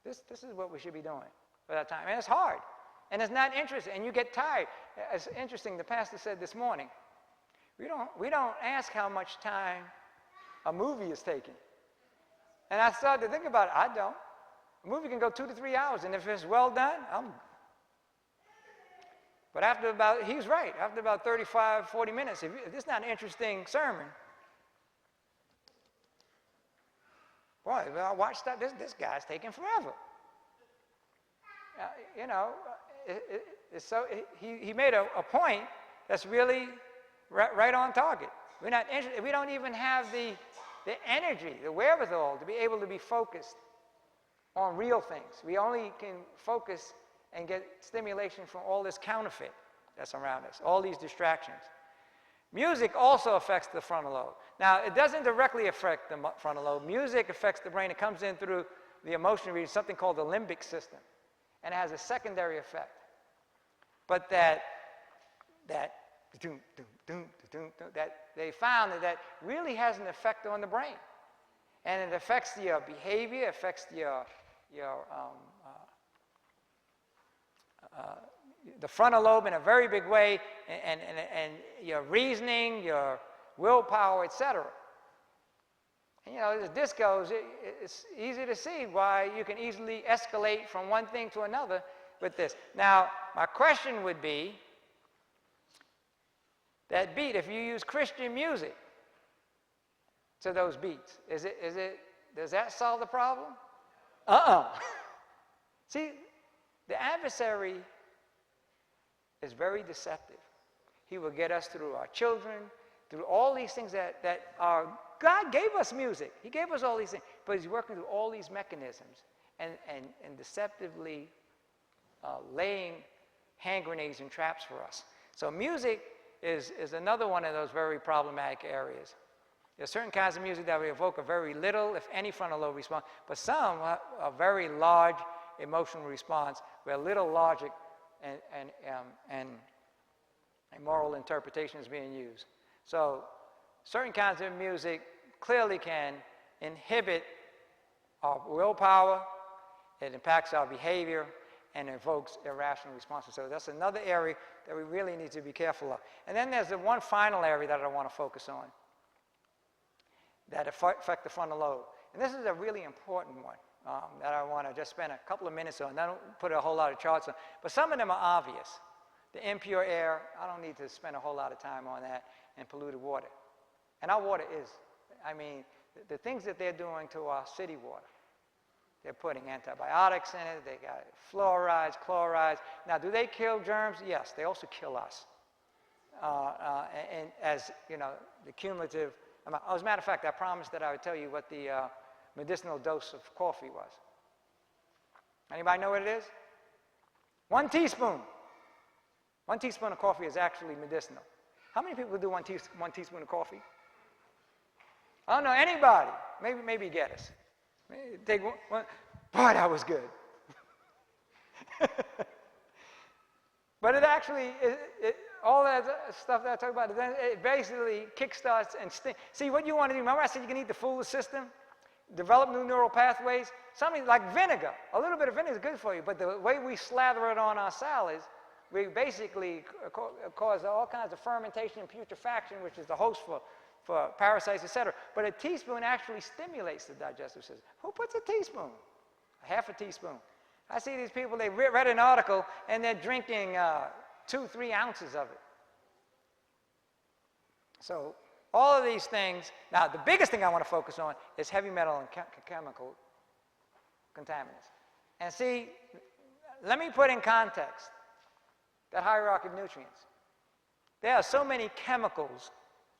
this is what we should be doing for that time. And it's hard. And it's not interesting. And you get tired. It's interesting, the pastor said this morning, we don't ask how much time a movie is taking. And I started to think about it. I don't. A movie can go 2 to 3 hours, and if it's well done, But he's right, after about 35, 40 minutes, if it's not an interesting sermon, boy, if I watch that, this guy's taking forever. You know, he made a point that's really right on target. We're not interested. We don't even have the energy, the wherewithal to be able to be focused on real things. We only can focus and get stimulation from all this counterfeit that's around us, all these distractions. Music also affects the frontal lobe. Now, it doesn't directly affect the frontal lobe. Music affects the brain. It comes in through the emotion region, something called the limbic system, and it has a secondary effect. But that they found that really has an effect on the brain, and it affects your behavior, affects your the frontal lobe in a very big way, and your reasoning, your willpower, etc. And, as this goes, it's easy to see why you can easily escalate from one thing to another with this. Now, my question would be, that beat, if you use Christian music to those beats, does that solve the problem? See, the adversary is very deceptive. He will get us through our children, through all these things that are, God gave us music. He gave us all these things, but he's working through all these mechanisms and deceptively laying hand grenades and traps for us. So music is another one of those very problematic areas. There's certain kinds of music that will evoke a very little, if any, frontal lobe response, but some a very large emotional response where little logic and moral interpretation is being used. So certain kinds of music clearly can inhibit our willpower, it impacts our behavior, and evokes irrational responses. So that's another area that we really need to be careful of. And then there's the one final area that I want to focus on that affect the frontal lobe. And this is a really important one that I want to just spend a couple of minutes on. I don't put a whole lot of charts on, but some of them are obvious. The impure air, I don't need to spend a whole lot of time on that, and polluted water. And our water is, the things that they're doing to our city water. They're putting antibiotics in it, they got fluorides, chlorides. Now, do they kill germs? Yes, they also kill us. And as, the cumulative, as a matter of fact, I promised that I would tell you what the medicinal dose of coffee was. Anybody know what it is? 1 teaspoon. 1 teaspoon of coffee is actually medicinal. How many people do one teaspoon of coffee? I don't know, anybody. Maybe get us. Take one. Boy, that was good. But it actually, all that stuff that I talk about, it basically kickstarts and see what you want to do. Remember I said you can eat the fool system, develop new neural pathways? Something like vinegar. A little bit of vinegar is good for you, but the way we slather it on our salads, we basically cause all kinds of fermentation and putrefaction, which is the host for parasites, etc. But a teaspoon actually stimulates the digestive system. Who puts a teaspoon? Half a teaspoon. I see these people, they read an article, and they're drinking 2-3 ounces of it. So all of these things, now the biggest thing I want to focus on is heavy metal and chemical contaminants. And see, let me put in context that hierarchy of nutrients. There are so many chemicals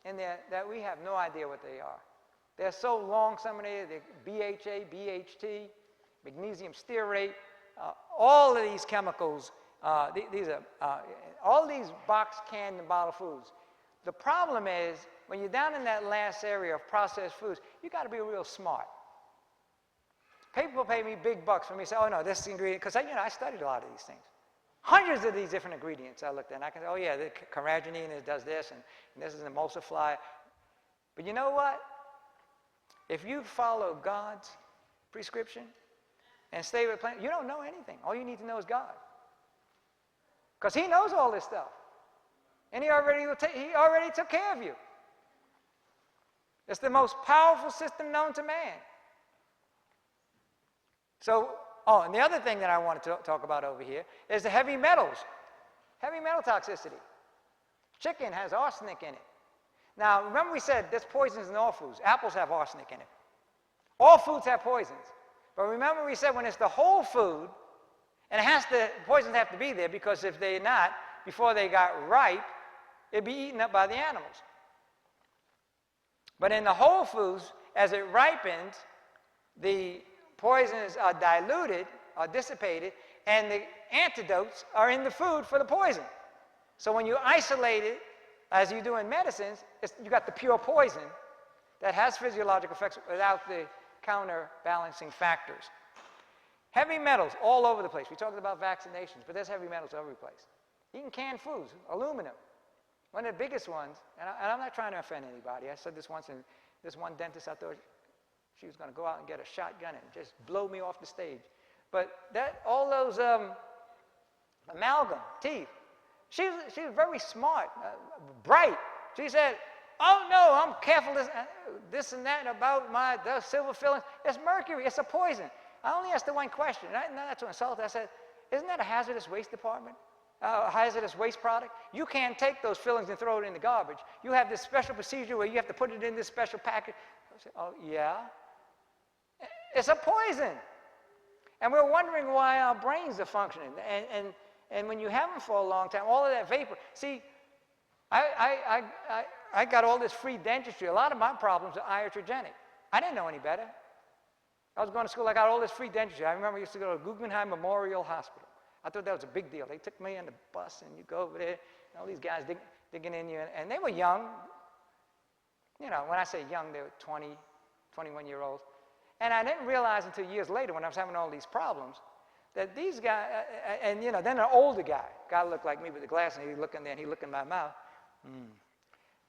in there that we have no idea what they are. They're so long, some of them, BHA, BHT, magnesium stearate, all of these chemicals, all these boxed, canned, and bottled foods. The problem is, when you're down in that last area of processed foods, you got to be real smart. People pay me big bucks for me to say, oh no, this ingredient, because I studied a lot of these things. Hundreds of these different ingredients I looked at, and I can say, oh yeah, the carrageenan does this, and this is an emulsifier. But you know what? If you follow God's prescription and stay with the plant, you don't know anything. All you need to know is God. Because he knows all this stuff. And he already took care of you. It's the most powerful system known to man. So, and the other thing that I want to talk about over here is the heavy metals. Heavy metal toxicity. Chicken has arsenic in it. Now, remember we said there's poisons in all foods. Apples have arsenic in it. All foods have poisons. But remember we said when it's the whole food, and poisons have to be there, because if they're not, before they got ripe, it'd be eaten up by the animals. But in the whole foods, as it ripens, the poisons are diluted, are dissipated, and the antidotes are in the food for the poison. So when you isolate it, as you do in medicines, you got the pure poison that has physiological effects without the counterbalancing factors. Heavy metals all over the place. We talked about vaccinations, but there's heavy metals every place. Eating canned foods, aluminum. One of the biggest ones, and I'm not trying to offend anybody. I said this once, and this one dentist, I thought she was going to go out and get a shotgun and just blow me off the stage. But all those amalgam, teeth. She was very smart, bright. She said, oh no, I'm careful this and that about the silver fillings. It's mercury, it's a poison. I only asked her one question, and not to insult her. I said, isn't that a hazardous waste department? Hazardous waste product? You can't take those fillings and throw it in the garbage. You have this special procedure where you have to put it in this special package. I said, oh yeah? It's a poison. And we're wondering why our brains are functioning. And when you have them for a long time, all of that vapor. See, I got all this free dentistry. A lot of my problems are iatrogenic. I didn't know any better. I was going to school, I got all this free dentistry. I remember I used to go to Guggenheim Memorial Hospital. I thought that was a big deal. They took me on the bus, and you go over there, and all these guys digging in you, and they were young. You know, when I say young, they were 20, 21-year-olds. And I didn't realize until years later, when I was having all these problems, that these guys, and you know, then an older guy looked like me with the glasses, and he'd look in there, and he'd look in my mouth.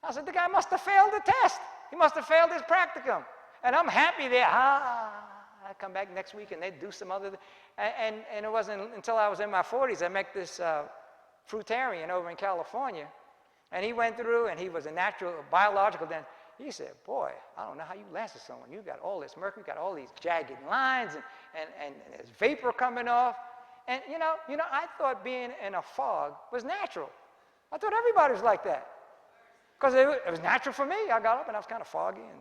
I said, the guy must have failed the test. He must have failed his practicum. And I'm happy there. I come back next week, and they'd do some other thing. And it wasn't until I was in my 40s, I met this fruitarian over in California. And he went through, and he was a natural, biological dentist. He said, boy, I don't know how you lasted so long. You got all this mercury, got all these jagged lines, and there's vapor coming off. And you know, I thought being in a fog was natural. I thought everybody was like that. Because it was natural for me. I got up, and I was kind of foggy. And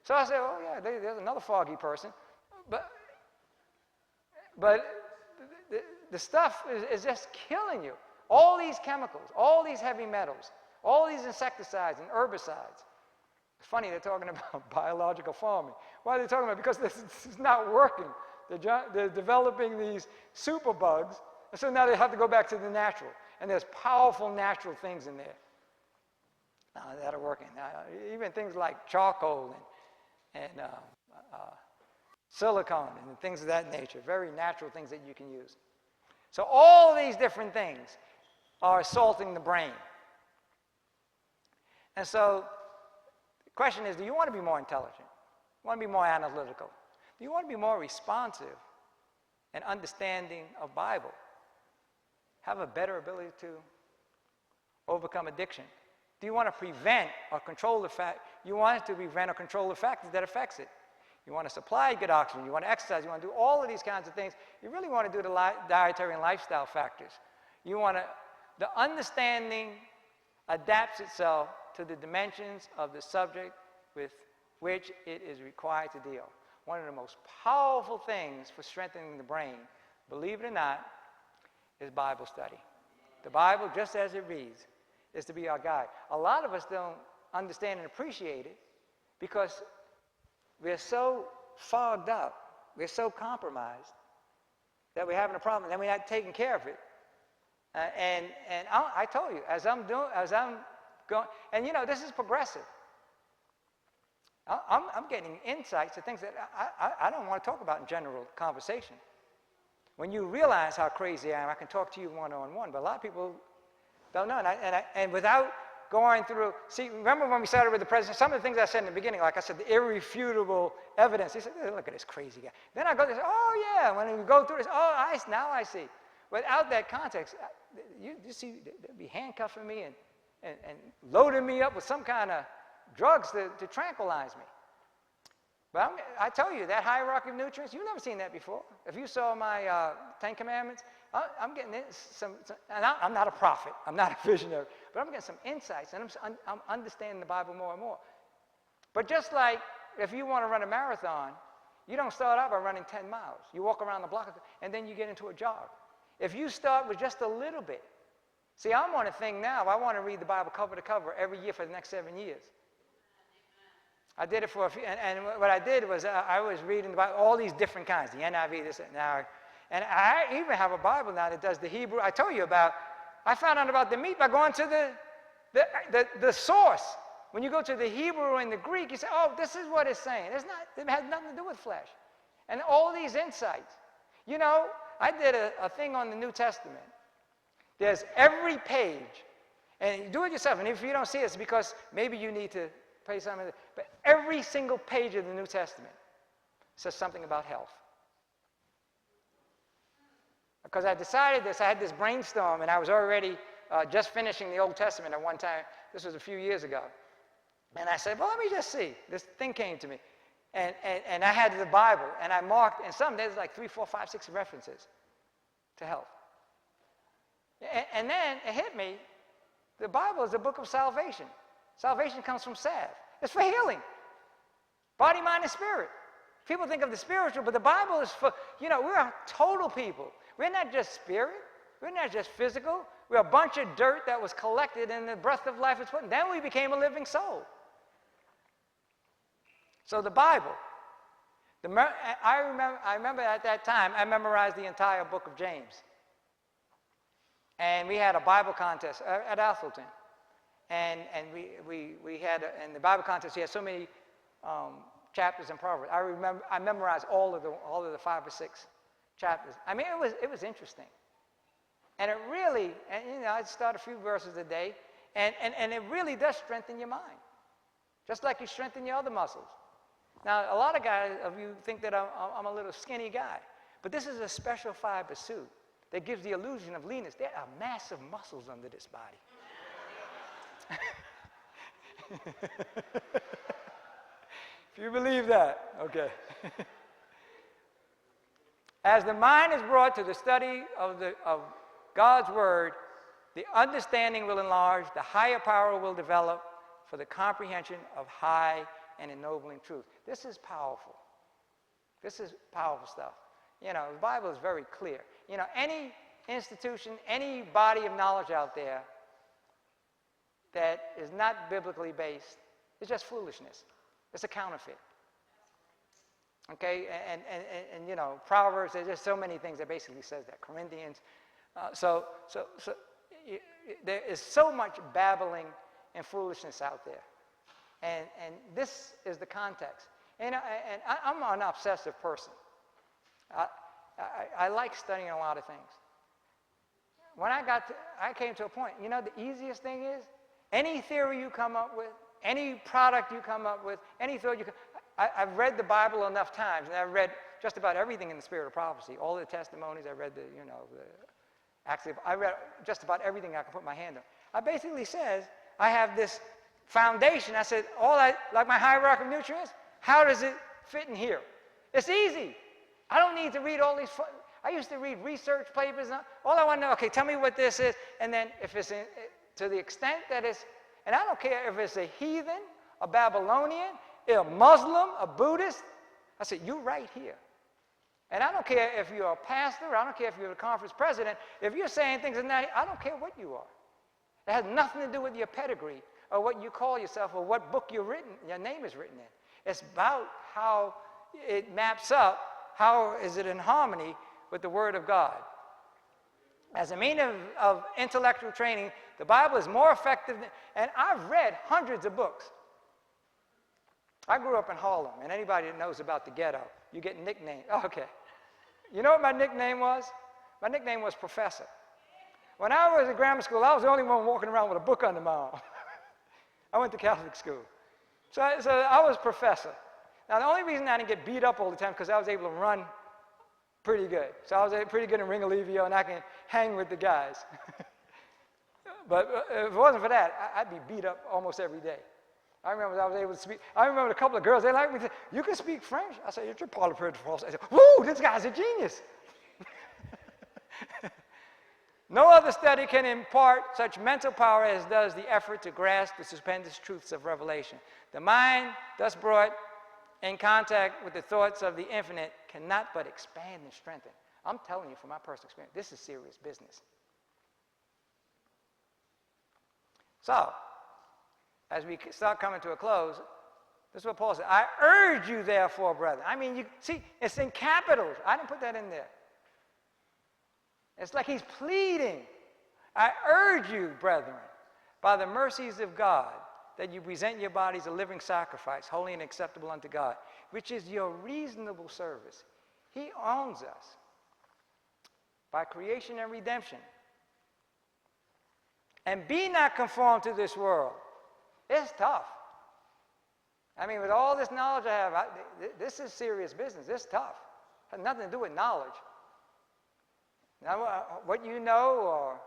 so I said, oh yeah, there's another foggy person. But the stuff is just killing you. All these chemicals, all these heavy metals, all these insecticides and herbicides. It's funny they're talking about biological farming. Why are they talking about it? Because this is not working. They're developing these superbugs, and so now they have to go back to the natural. And there's powerful natural things in there that are working. Even things like charcoal and silicone and things of that nature, very natural things that you can use. So all these different things are assaulting the brain. And so the question is, do you want to be more intelligent? Do you want to be more analytical? Do you want to be more responsive and understanding of Bible? Have a better ability to overcome addiction? Do you want to prevent or control the fact? You want it to prevent or control the factors that affects it. You want to supply good oxygen. You want to exercise. You want to do all of these kinds of things. You really want to do the dietary and lifestyle factors. You want to, the understanding adapts itself to the dimensions of the subject with which it is required to deal. One of the most powerful things for strengthening the brain, believe it or not, is Bible study. The Bible, just as it reads, is to be our guide. A lot of us don't understand and appreciate it because we're so fogged up, we're so compromised that we're having a problem, and then we're not taking care of it. And I told you, as I'm going, and you know, this is progressive. I'm getting insights to things that I don't want to talk about in general conversation. When you realize how crazy I am, I can talk to you one-on-one, but a lot of people don't know. And without going through, see, remember when we started with the president, some of the things I said in the beginning, like I said, the irrefutable evidence. He said, look at this crazy guy. Then I go, oh yeah, when we go through this, now I see. Without that context, you see, they'd be handcuffing me and loading me up with some kind of drugs to tranquilize me. But I tell you, that hierarchy of nutrients, you've never seen that before. If you saw my 10 Commandments, I'm getting some, and I'm not a prophet, I'm not a visionary, but I'm getting some insights, and I'm understanding the Bible more and more. But just like if you want to run a marathon, you don't start out by running 10 miles. You walk around the block, and then you get into a jog. If you start with just a little bit, see, I'm on a thing now, I want to read the Bible cover to cover every year for the next 7 years. I did it for a few, and what I did was I was reading about all these different kinds, the NIV, this, and now. And I even have a Bible now that does the Hebrew. I told you about, I found out about the meat by going to the source. When you go to the Hebrew and the Greek, you say, oh, this is what it's saying. It has nothing to do with flesh. And all these insights. You know, I did a thing on the New Testament. There's every page, and you do it yourself, and if you don't see it, it's because maybe you need to pay something. But every single page of the New Testament says something about health. Because I decided this, I had this brainstorm, and I was already just finishing the Old Testament at one time. This was a few years ago. And I said, well, let me just see. This thing came to me. And I had the Bible, and I marked, and there's like 3, 4, 5, 6 references to health. And then it hit me, the Bible is a book of salvation. Salvation comes from salve. It's for healing. Body, mind, and spirit. People think of the spiritual, but the Bible is for, we're total people. We're not just spirit. We're not just physical. We're a bunch of dirt that was collected and the breath of life was put in. Then we became a living soul. So the Bible. I remember at that time, I memorized the entire book of James. And we had a Bible contest at Athelton. And we had, in the Bible contest, we had so many chapters in Proverbs. I memorized all of the 5 or 6 chapters. I mean, it was interesting. And it really, I'd start a few verses a day, and it really does strengthen your mind. Just like you strengthen your other muscles. Now, a lot of you think that I'm a little skinny guy, but this is a special fiber suit that gives the illusion of leanness. There are massive muscles under this body. If you believe that, okay. As the mind is brought to the study of God's Word, the understanding will enlarge, the higher power will develop for the comprehension of high and ennobling truth. This is powerful. This is powerful stuff. The Bible is very clear. Any institution, any body of knowledge out there that is not biblically based is just foolishness. It's a counterfeit. Okay, and Proverbs, there's just so many things that basically says that. Corinthians. So there is so much babbling and foolishness out there. And this is the context. And I'm an obsessive person. I like studying a lot of things. When I came to a point, the easiest thing is, any theory you come up with, any product you come up with, any thought I've read the Bible enough times, and I've read just about everything in the spirit of prophecy. All the testimonies, I read I read just about everything I can put my hand on. I basically says, I have this foundation. I said, like my hierarchy of nutrients, how does it fit in here? It's easy. I don't need to read all these. I used to read research papers. All I want to know, okay, tell me what this is. And then if it's to the extent that it's, and I don't care if it's a heathen, a Babylonian, a Muslim, a Buddhist. I said, you right here. And I don't care if you're a pastor, I don't care if you're a conference president. If you're saying things in that, I don't care what you are. It has nothing to do with your pedigree or what you call yourself or what book your name is written in. It's about how it maps up, how is it in harmony with the Word of God. As a means of intellectual training, the Bible is more effective and I've read hundreds of books. I grew up in Harlem, and anybody that knows about the ghetto, you get nicknamed. Oh, okay. You know what my nickname was? My nickname was Professor. When I was in grammar school, I was the only one walking around with a book under my arm. I went to Catholic school. So I was Professor. Now, the only reason I didn't get beat up all the time is because I was able to run pretty good. So I was pretty good in ring alevio, and I can hang with the guys. But if it wasn't for that, I'd be beat up almost every day. I remember I was able to speak. I remember a couple of girls, they liked me. Said, you can speak French? I said, je parle peu de français. I said, woo, this guy's a genius. No other study can impart such mental power as does the effort to grasp the stupendous truths of revelation. The mind, thus brought in contact with the thoughts of the infinite, cannot but expand and strengthen. I'm telling you from my personal experience, this is serious business. So, as we start coming to a close, this is what Paul said. I urge you, therefore, brethren. I mean, you see, it's in capitals. I didn't put that in there. It's like he's pleading. I urge you, brethren, by the mercies of God, that you present your bodies a living sacrifice, holy and acceptable unto God, which is your reasonable service. He owns us by creation and redemption. And be not conformed to this world. It's tough. I mean, with all this knowledge I have, this is serious business. It's tough. It has nothing to do with knowledge. Now, what you know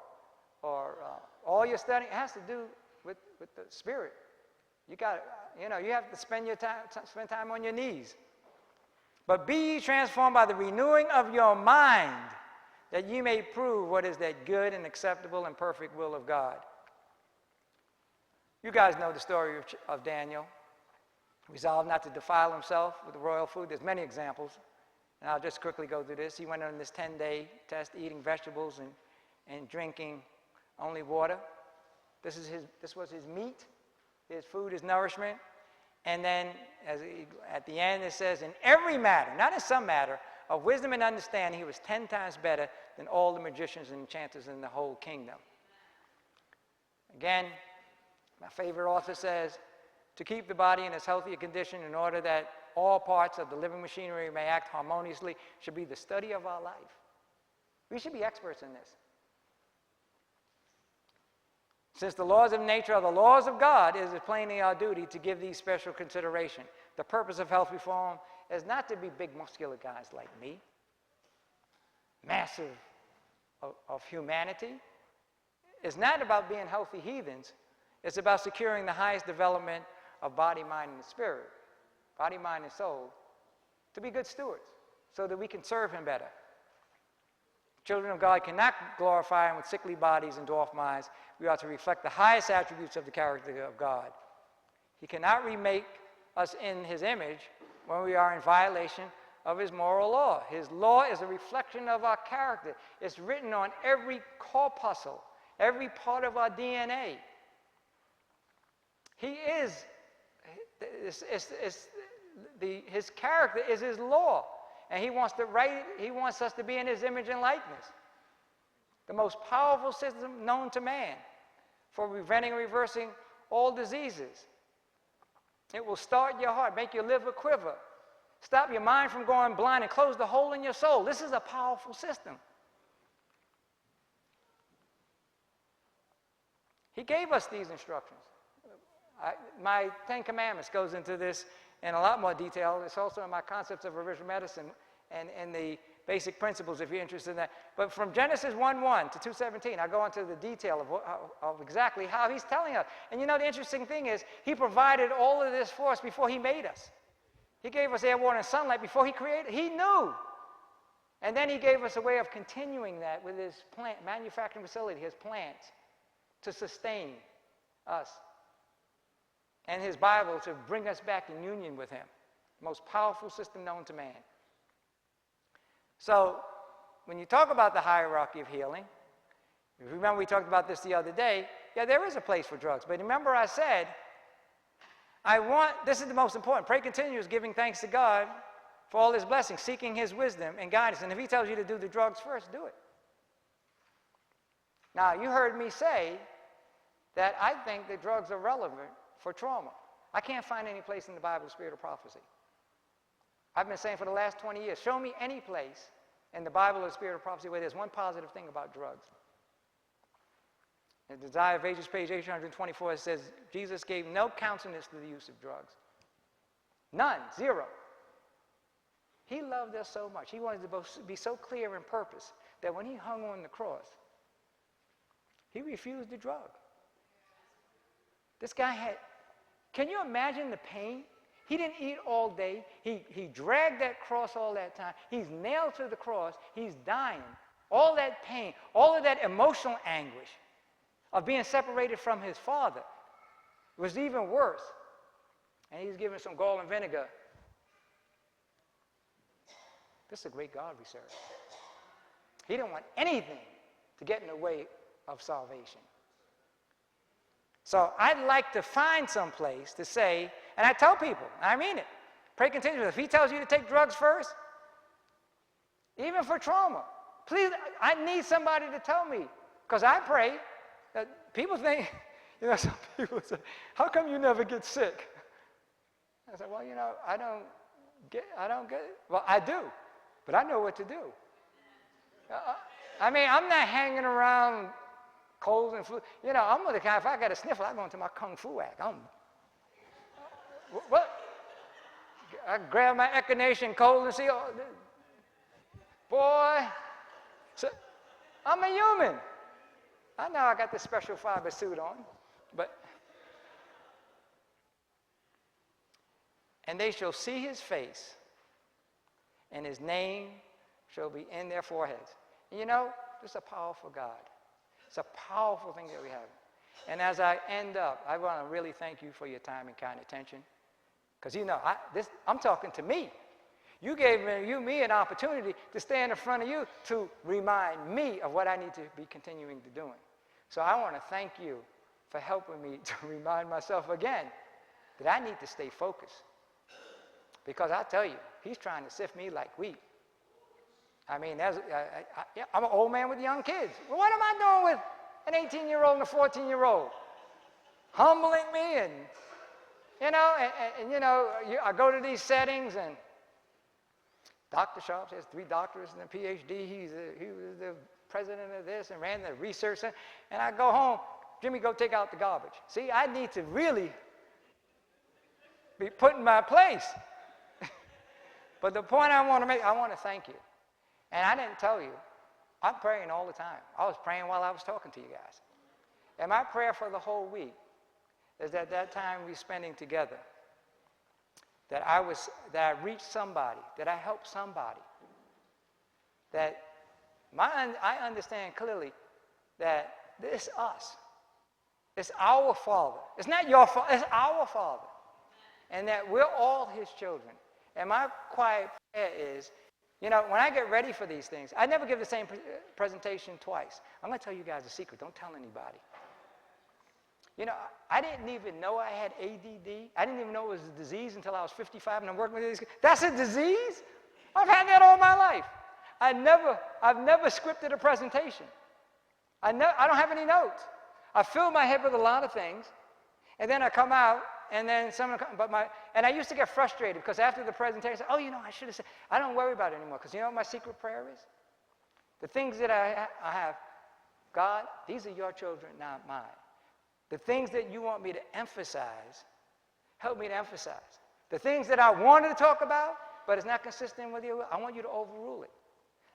or all your studying has to do with the spirit. You got, you have to spend time on your knees. But be ye transformed by the renewing of your mind, that ye may prove what is that good and acceptable and perfect will of God. You guys know the story of Daniel. Resolved not to defile himself with the royal food. There's many examples, and I'll just quickly go through this. He went on this 10-day test, eating vegetables and drinking only water. This was his meat, his food, his nourishment. And then at the end it says, in every matter, not in some matter, of wisdom and understanding, he was 10 times better than all the magicians and enchanters in the whole kingdom. Again, my favorite author says, to keep the body in its healthier condition in order that all parts of the living machinery may act harmoniously should be the study of our life. We should be experts in this. Since the laws of nature are the laws of God, it is plainly our duty to give these special consideration. The purpose of health reform is not to be big muscular guys like me, massive of humanity. It's not about being healthy heathens. It's about securing the highest development of body, mind, and spirit, body, mind, and soul, to be good stewards so that we can serve him better. Children of God cannot glorify him with sickly bodies and dwarf minds. We are to reflect the highest attributes of the character of God. He cannot remake us in his image when we are in violation of his moral law. His law is a reflection of our character. It's written on every corpuscle, every part of our DNA. He is, his character is his law. And he wants us to be in his image and likeness. The most powerful system known to man for preventing and reversing all diseases. It will start your heart, make your liver quiver, stop your mind from going blind, and close the hole in your soul. This is a powerful system. He gave us these instructions. My 10 Commandments goes into this in a lot more detail. It's also in my concepts of original medicine and the basic principles, if you're interested in that. But from Genesis 1:1 to 2:17, I go into the detail of exactly how he's telling us. And the interesting thing is, he provided all of this for us before he made us. He gave us air, water, and sunlight before he created. He knew. And then he gave us a way of continuing that with his manufacturing facility, his plants, to sustain us. And his Bible to bring us back in union with him. The most powerful system known to man. So, when you talk about the hierarchy of healing, if you remember we talked about this the other day, yeah, there is a place for drugs. But remember I said, this is the most important, pray continues giving thanks to God for all his blessings, seeking his wisdom and guidance. And if he tells you to do the drugs first, do it. Now, you heard me say that I think that drugs are relevant for trauma. I can't find any place in the Bible, the spirit of prophecy. I've been saying for the last 20 years, show me any place in the Bible or the spirit of prophecy where there's one positive thing about drugs. In the Desire of Ages, page 824, it says, Jesus gave no countenance to the use of drugs. None, zero. He loved us so much. He wanted to be so clear in purpose that when he hung on the cross, he refused the drug. This guy can you imagine the pain? He didn't eat all day. He dragged that cross all that time. He's nailed to the cross. He's dying. All that pain, all of that emotional anguish of being separated from his Father was even worse. And he's given some gall and vinegar. This is a great God we serve. He didn't want anything to get in the way of salvation. So I'd like to find some place to say, and I tell people, I mean it, pray continuously. If he tells you to take drugs first, even for trauma, please, I need somebody to tell me. Because I pray, people think, some people say, how come you never get sick? I said, well, I don't get it. Well, I do, but I know what to do. I'm not hanging around colds and flu. I'm the kind, if I got a sniffle, I go into my kung fu act. What? I grab my echinacea cold and see, boy. So, I'm a human. I know I got this special fiber suit on, but. And they shall see his face, and his name shall be in their foreheads. And you know, this is a powerful God. It's a powerful thing that we have. And as I end up, I want to really thank you for your time and kind attention. Because you know, I'm talking to me. You gave me an opportunity to stand in front of you to remind me of what I need to be continuing to doing. So I want to thank you for helping me to remind myself again that I need to stay focused. Because I tell you, he's trying to sift me like wheat. I mean, I'm an old man with young kids. Well, what am I doing with an 18-year-old and a 14-year-old? Humbling me and, you know, I go to these settings and Dr. Sharp has 3 doctorates and a PhD. He was the president of this and ran the research center. And I go home, Jimmy, go take out the garbage. See, I need to really be put in my place. But the point I want to make, I want to thank you. And I didn't tell you, I'm praying all the time. I was praying while I was talking to you guys. And my prayer for the whole week is that time we're spending together, that I reached somebody, that I helped somebody, that I understand clearly that it's us. It's our Father. It's not your Father, it's our Father. And that we're all his children. And my quiet prayer is, you know, when I get ready for these things, I never give the same presentation twice. I'm going to tell you guys a secret. Don't tell anybody. You know, I didn't even know I had ADD. I didn't even know it was a disease until I was 55 and I'm working with these kids. That's a disease? I've had that all my life. I've never scripted a presentation. I don't have any notes. I fill my head with a lot of things, and then I come out, and then and I used to get frustrated because after the presentation, I said, oh, you know, I should have said, I don't worry about it anymore because you know what my secret prayer is? The things that I have, God, these are your children, not mine. The things that you want me to emphasize, help me to emphasize. The things that I wanted to talk about, but it's not consistent with you, I want you to overrule it.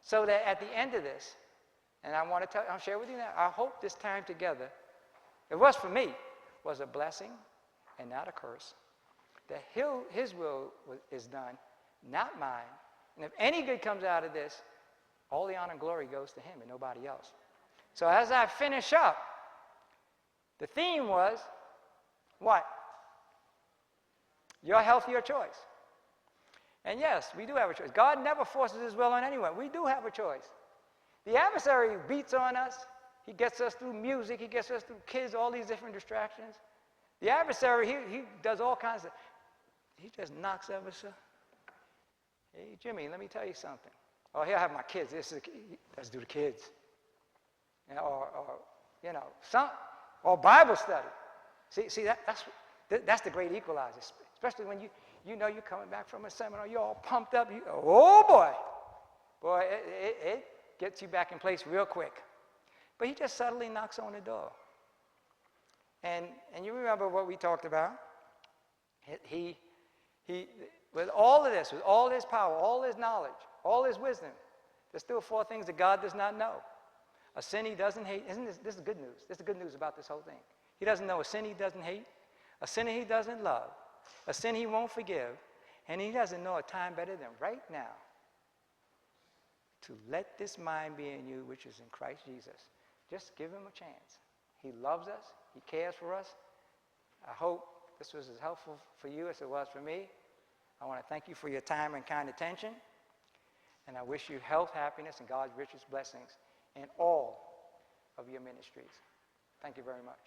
So that at the end of this, and I'll share with you now, I hope this time together, it was for me, was a blessing and not a curse. That his will is done, not mine. And if any good comes out of this, all the honor and glory goes to him and nobody else. So as I finish up, the theme was, what? Your health, your choice. And yes, we do have a choice. God never forces his will on anyone. We do have a choice. The adversary beats on us. He gets us through music. He gets us through kids, all these different distractions. The adversary, he does all kinds of, he just knocks at us. Hey, Jimmy, let me tell you something. Oh, here I have my kids. Let's do the kids. You know, or Bible study. See that's the great equalizer, especially when you know you're coming back from a seminar, you're all pumped up. Boy, it gets you back in place real quick. But he just subtly knocks on the door. And you remember what we talked about. He with all of this, with all his power, all his knowledge, all his wisdom, there's still 4 things that God does not know. A sin he doesn't hate. This is good news. This is the good news about this whole thing. He doesn't know a sin he doesn't hate, a sin he doesn't love, a sin he won't forgive, and he doesn't know a time better than right now to let this mind be in you, which is in Christ Jesus. Just give him a chance. He loves us. He cares for us. I hope this was as helpful for you as it was for me. I want to thank you for your time and kind attention. And I wish you health, happiness, and God's richest blessings in all of your ministries. Thank you very much.